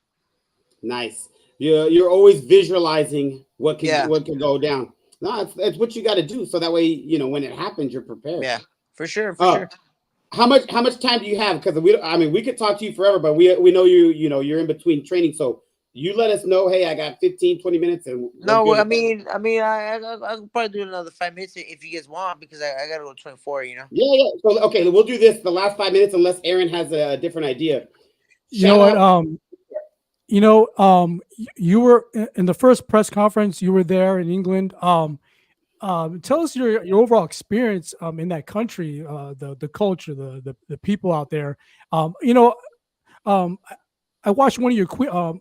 Nice. You're always visualizing what Yeah. can go down. No, it's what you got to do, so that way when it happens, you're prepared. Yeah, for sure, for sure. How much time do you have? Because we could talk to you forever, but we know you're in between training, so you let us know. Hey, I got 15, 20 minutes, and No, I'll probably do another 5 minutes if you guys want, because I gotta go 24. Yeah. So okay, we'll do this the last 5 minutes unless Aaron has a different idea. You know what? You were in the first press conference. You were there in England. Tell us your overall experience in that country, the culture, the people out there. Um, you know, I watched one of your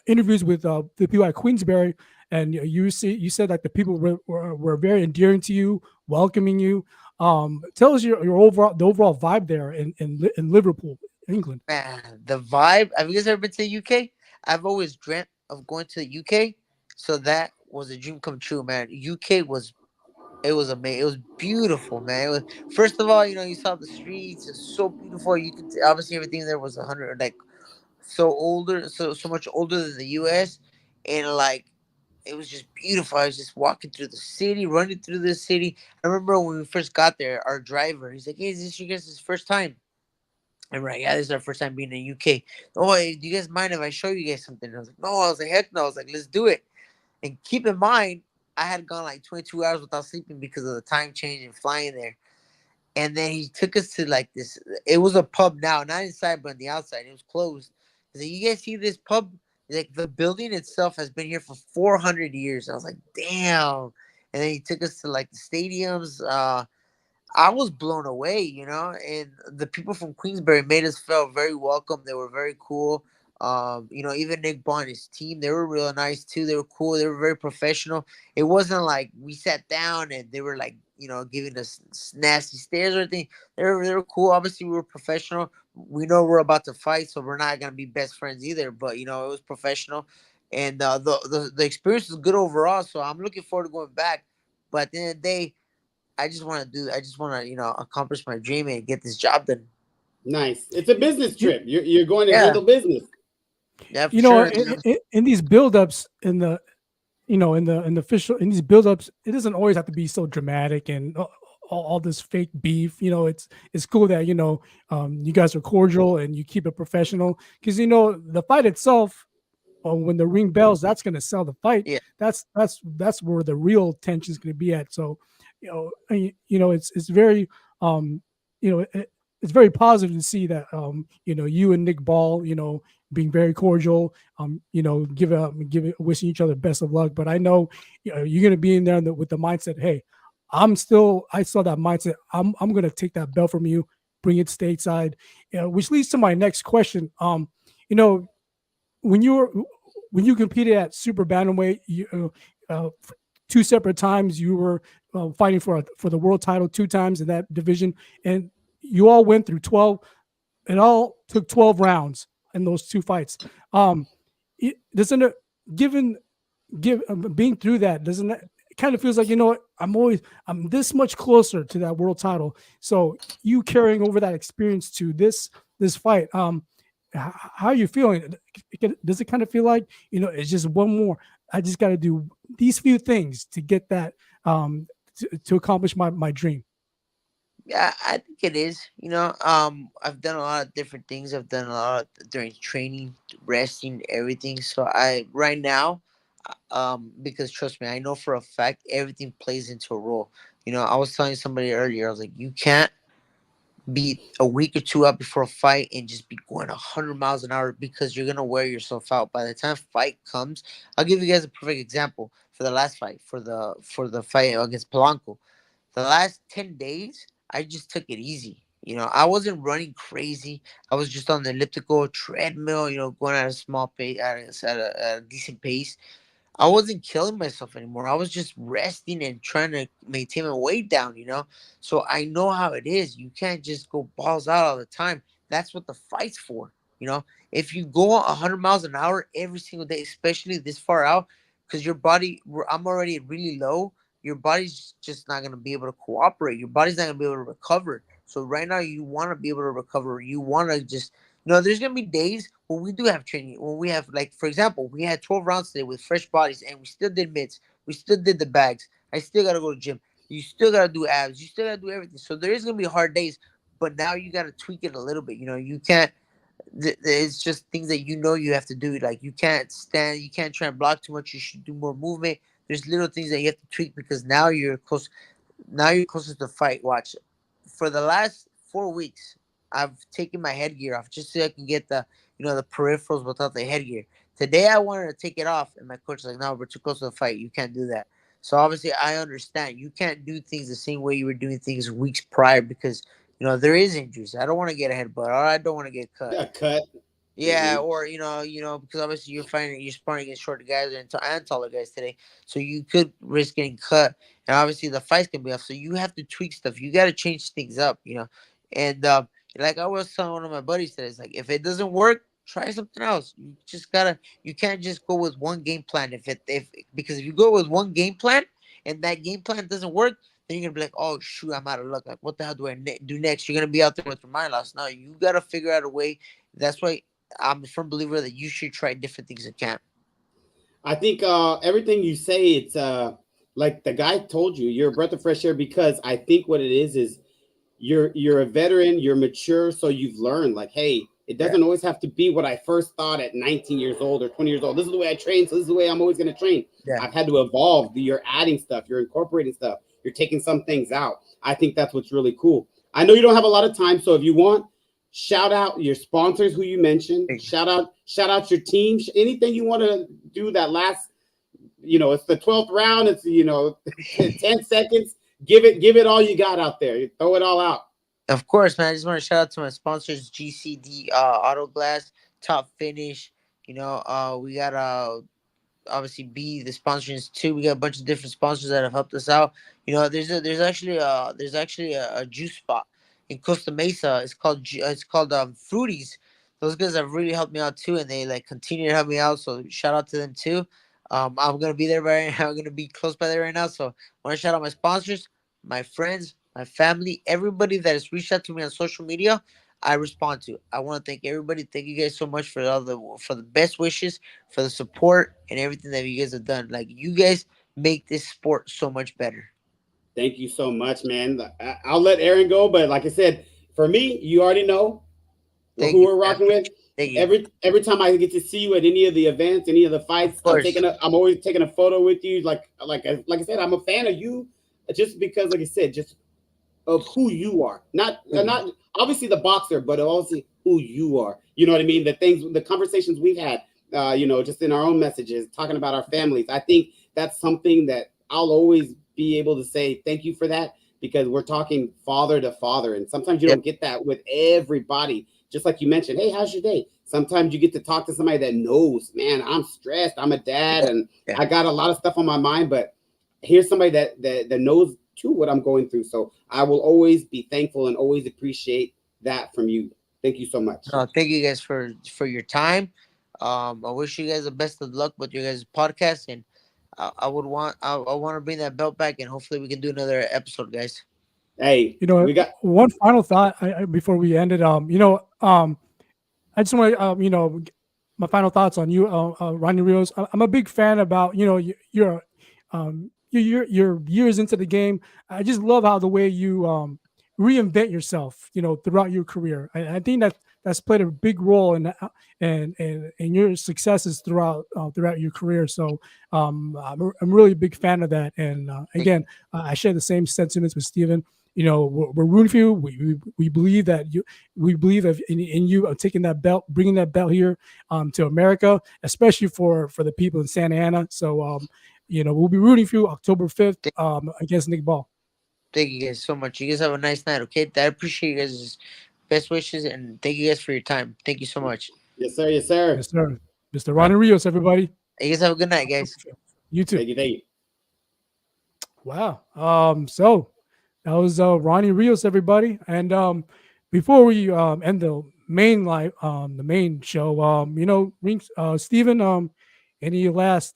interviews with the people at Queensberry, and you said that the people were very endearing to you, welcoming you. Tell us your overall vibe there in Liverpool, England. Man, the vibe. Have you guys ever been to the UK? I've always dreamt of going to the UK, so that was a dream come true, man. UK was it was amazing. It was beautiful, man. It was, first of all, you saw the streets. It's so beautiful. You could obviously everything there was 100 like so much older than the US, and like it was just beautiful. I was just walking through the city, running through the city. I remember when we first got there, our driver, he's like, "Hey, is this you guys' first time?" And we're like, "Yeah, this is our first time being in the UK. Oh, hey, do you guys mind if I show you guys something?" And I was like, "No." I was like, "Heck no." I was like, "Let's do it." And keep in mind, I had gone like 22 hours without sleeping because of the time change and flying there. And then he took us to like this. It was a pub now, not inside, but on the outside. It was closed. He's like, "You guys see this pub? Like the building itself has been here for 400 years." I was like, "Damn!" And then he took us to like the stadiums. I was blown away, and the people from Queensbury made us feel very welcome. They were very cool. Even Nick Bond and his team, they were real nice too. They were cool. They were very professional. It wasn't like we sat down and they were like, giving us nasty stares or anything. They were cool. Obviously, we were professional. We know we're about to fight, so we're not gonna be best friends either. But it was professional, and the experience was good overall. So I'm looking forward to going back. But at the end of the day, I just want to, accomplish my dream and get this job done. Nice. It's a business You, trip. You're going to Yeah, handle business. yeah, for you know, sure. in these buildups in the official in these buildups, it doesn't always have to be so dramatic and all this fake beef. It's cool that you guys are cordial and you keep it professional because the fight itself. When the ring bells, that's going to sell the fight. Yeah, That's where the real tension is going to be at. So, it's very, it's very positive to see that, you and Nick Ball, being very cordial, wishing each other best of luck. But I know, you're going to be in there with the mindset, hey, I saw that mindset. I'm going to take that belt from you, bring it stateside, which leads to my next question. You know, when you were when you competed at super bantamweight, two separate times you were fighting for the world title two times in that division, and you all went through 12. It all took 12 rounds in those two fights. Um, doesn't it, given give being through that, doesn't that it kind of feels like what, I'm this much closer to that world title. So you carrying over that experience to this fight. How are you feeling? Does it kind of feel like it's just one more? I just got to do these few things to get that to accomplish my dream. yeah, I think it is. I've done a lot of different things. I've done a lot during training, resting, everything. So I right now, because trust me, I know for a fact everything plays into a role. I was telling somebody earlier, I was like, you can't be a week or two out before a fight and just be going 100 miles an hour because you're gonna wear yourself out. By the time fight comes, I'll give you guys a perfect example for the last fight for the fight against Polanco. The last 10 days, I just took it easy. I wasn't running crazy. I was just on the elliptical treadmill. Going at a small pace, at a decent pace. I wasn't killing myself anymore. I was just resting and trying to maintain my weight down. So I know how it is. You can't just go balls out all the time. That's what the fight's for. If you go 100 miles an hour every single day, especially this far out, because your body, I'm already really low. Your body's just not gonna be able to cooperate. Your body's not gonna be able to recover. So right now, you want to be able to recover. You want to just there's gonna be days when we do have training, when we have, like, for example, we had 12 rounds today with fresh bodies, and we still did mitts, we still did the bags. I still gotta go to gym. You still gotta do abs. You still gotta do everything. So there is gonna be hard days, but now you gotta tweak it a little bit. You can't. It's just things that you have to do. Like you can't stand. You can't try and block too much. You should do more movement. There's little things that you have to tweak because now you're close. Now you're closest to fight. Watch, for the last 4 weeks. I've taken my headgear off just so I can get the the peripherals without the headgear. Today I wanted to take it off, and my coach was like, "No, we're too close to the fight. You can't do that." So obviously I understand you can't do things the same way you were doing things weeks prior because there is injuries. I don't want to get a headbutt, or I don't want to get cut. A cut. Yeah, or because obviously you're sparring against shorter guys and taller guys today, so you could risk getting cut, and obviously the fights can be off. So you have to tweak stuff. You got to change things up. And like I was telling one of my buddies today, it's like if it doesn't work, try something else. You can't just go with one game plan. If because if you go with one game plan and that game plan doesn't work, then you're gonna be like, oh shoot, I'm out of luck. Like what the hell do I do next? You're gonna be out there with your mind lost. No, you gotta figure out a way. That's why I'm a firm believer that you should try different things at camp. I think everything you say, it's like the guy told you, you're a breath of fresh air, because I think what it is you're a veteran, you're mature, so you've learned like, hey, it doesn't always have to be what I first thought at 19 years old or 20 years old. This is the way I train, so this is the way I'm always going to train. Yeah. I've had to evolve. You're adding stuff, you're incorporating stuff, you're taking some things out. I think that's what's really cool. I know you don't have a lot of time, so if you want, shout out your sponsors who you mentioned. Shout out your team. Anything you want to do that last, it's the 12th round. It's 10 seconds. Give it all you got out there. Throw it all out. Of course, man. I just want to shout out to my sponsors, GCD Auto Glass, Top Finish. We got obviously the sponsors too. We got a bunch of different sponsors that have helped us out. There's actually a juice spot in Costa Mesa. It's called Fruities. Those guys have really helped me out too, and they like continue to help me out. So shout out to them too. I'm gonna be there I'm gonna be close by there right now. So I want to shout out my sponsors, my friends, my family, everybody that has reached out to me on social media. I respond to. I want to thank everybody. Thank you guys so much for the best wishes, for the support, and everything that you guys have done. Like you guys make this sport so much better. Thank you so much, man. I'll let Aaron go, but like I said, for me, you already know who we're rocking with. Every time I get to see you at any of the events, any of the fights, I'm always taking a photo with you. Like I said, I'm a fan of you, just because, like I said, just of who you are. Not obviously the boxer, but also who you are. You know what I mean? The conversations we've had, just in our own messages, talking about our families. I think that's something that I'll always be able to say thank you for that, because we're talking father to father, and sometimes you don't get that with everybody. Just like you mentioned, hey, how's your day? Sometimes you get to talk to somebody that knows, man, I'm stressed, I'm a dad, and I got a lot of stuff on my mind, but here's somebody that knows too what I'm going through. So I will always be thankful and always appreciate that from you. Thank you so much. Thank you guys for your time. I wish you guys the best of luck with your guys' podcast, and I want to bring that belt back, and hopefully we can do another episode, guys. Hey, we got one final thought before we end it. I just want to, my final thoughts on you, Ronny Rios. I'm a big fan about, your years into the game. I just love how the way you reinvent yourself, throughout your career. I think that's played a big role in your successes throughout your career. So I'm really a big fan of that. And again, I share the same sentiments with Steven. We're rooting for you. We believe that we believe in you taking that belt, bringing that belt here to America, especially for the people in Santa Ana. So we'll be rooting for you October 5th against Nick Ball. Thank you guys so much. You guys have a nice night, okay? I appreciate you guys' best wishes, and thank you guys for your time. Thank you so much. Yes, sir. Yes, sir. Yes, sir. Mr. Ronny Rios, everybody. You guys have a good night, guys. You too. Thank you. Wow. So that was Ronny Rios, everybody. And before we end the main show, Steven, any last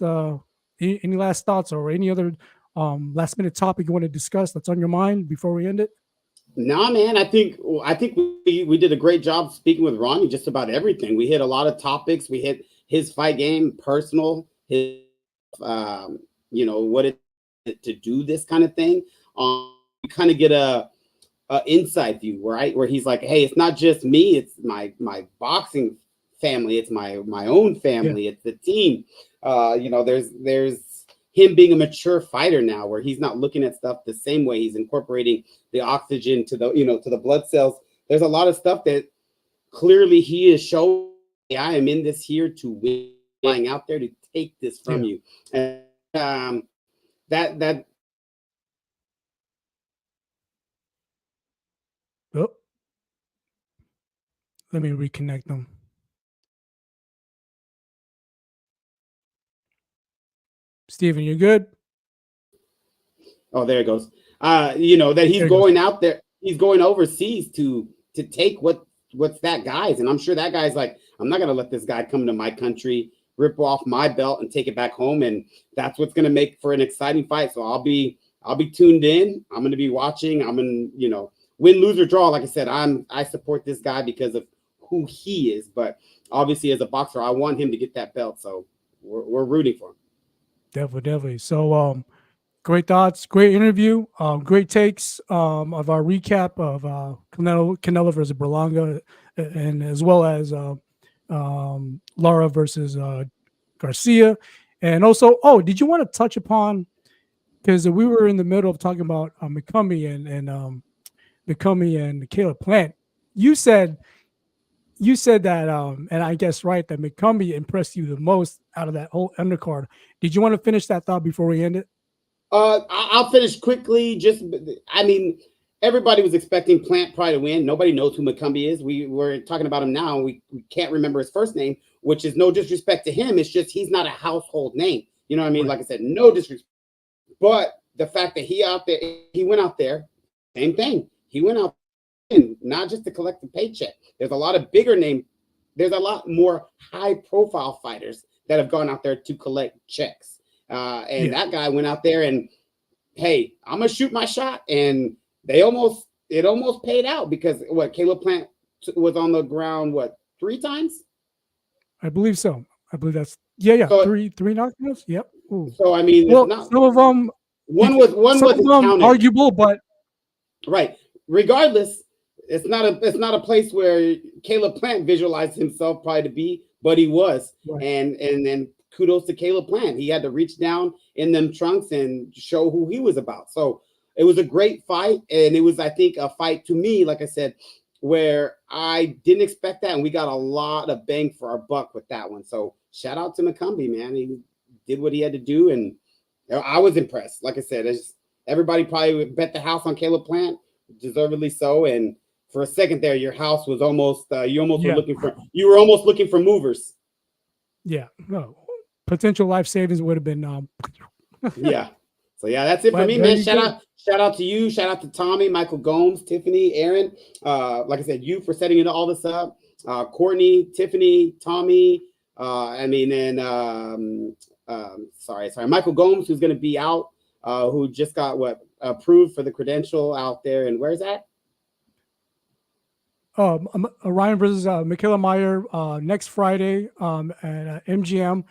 thoughts or any other last minute topic you want to discuss that's on your mind before we end it? Nah, man. I think we did a great job speaking with Ronny just about everything. We hit a lot of topics. We hit his fight game, personal, his what it to do this kind of thing. You kind of get a inside view, right? Where he's like, hey, it's not just me, it's my boxing family, it's my own family, it's the team. There's him being a mature fighter now, where he's not looking at stuff the same way. He's incorporating the oxygen to the to the blood cells there's a lot of stuff that clearly he is showing. I am in this here to win, flying out there to take this from you. And that Oh, let me reconnect them. Steven, you good? Oh, there it goes. You know, that he's going out there, he's going overseas to take what's that guy's. And I'm sure that guy's like, I'm not gonna let this guy come to my country, rip off my belt and take it back home. And that's what's gonna make for an exciting fight. So I'll be tuned in. I'm gonna be watching. I'm gonna, you know, win, lose, or draw. Like I said, I support this guy because of who he is. But obviously, as a boxer, I want him to get that belt. So we're rooting for him. Definitely. So great thoughts, great interview, great takes of our recap of Canelo versus Berlanga, and as well as Lara versus Garcia. And also, did you want to touch upon, because we were in the middle of talking about McCumbee and McCumbee and Caleb Plant. You said that, and I guess right, that McCumbee impressed you the most out of that whole undercard. Did you want to finish that thought before we end it? I'll finish quickly. I mean, everybody was expecting Plant probably to win. Nobody knows who McCumbee is. We're talking about him now. We can't remember his first name, which is no disrespect to him. It's just he's not a household name. You know what I mean? Right. Like I said, no disrespect. But the fact that he went out there, same thing. He went out and not just to collect the paycheck. There's a lot of bigger name. There's a lot more high profile fighters that have gone out there to collect checks. That guy went out there and, hey, I'm gonna shoot my shot, and it almost paid out because Caleb Plant was on the ground 3 times? I believe so. I believe that's so, three knockouts. Yep. Ooh. So I mean, well, some of them one was arguable, but right. Regardless, it's not a place where Caleb Plant visualized himself probably to be, but he was, right. And then kudos to Caleb Plant. He had to reach down in them trunks and show who he was about. So it was a great fight, and it was, I think, a fight to me, like I said, where I didn't expect that, and we got a lot of bang for our buck with that one. So shout out to McCumbee, man. He did what he had to do, and I was impressed. Like I said, everybody probably bet the house on Caleb Plant, deservedly so. And for a second there, your house was almost you were almost looking for movers. Yeah, no. Potential life savings would have been yeah. So yeah, that's it for me, man. Shout out to you. Shout out to Tommy, Michael Gomes, Tiffany, Aaron. Like I said, you for setting all this up. Courtney, Tiffany, Tommy. Sorry, Michael Gomes, who's going to be out, who just got approved for the credential out there. And where's that? Ryan versus Michaela Meyer next Friday at MGM.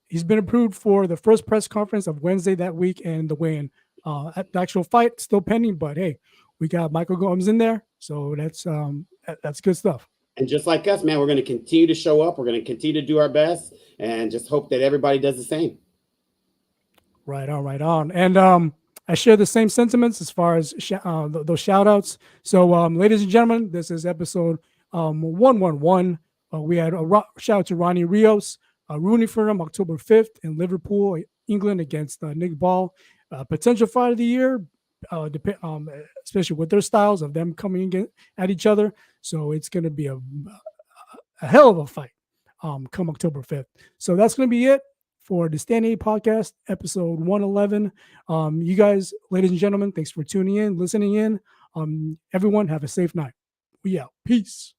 He's been approved for the first press conference of Wednesday that week and the weigh-in. The actual fight still pending, but hey, we got Michael Gomes in there, so that's good stuff. And just like us, man, we're going to continue to show up. We're going to continue to do our best, and just hope that everybody does the same. Right on. And I share the same sentiments as far as those shout outs. So, ladies and gentlemen, this is episode 111. We had a shout out to Ronny Rios, rooting for him October 5th in Liverpool, England, against Nick Ball. Potential fight of the year, especially with their styles of them coming at each other. So it's going to be a hell of a fight come October 5th. So that's going to be it for the Stand 8 podcast, episode 111. You guys, ladies and gentlemen, thanks for tuning in, listening in. Everyone, have a safe night. We out. Peace.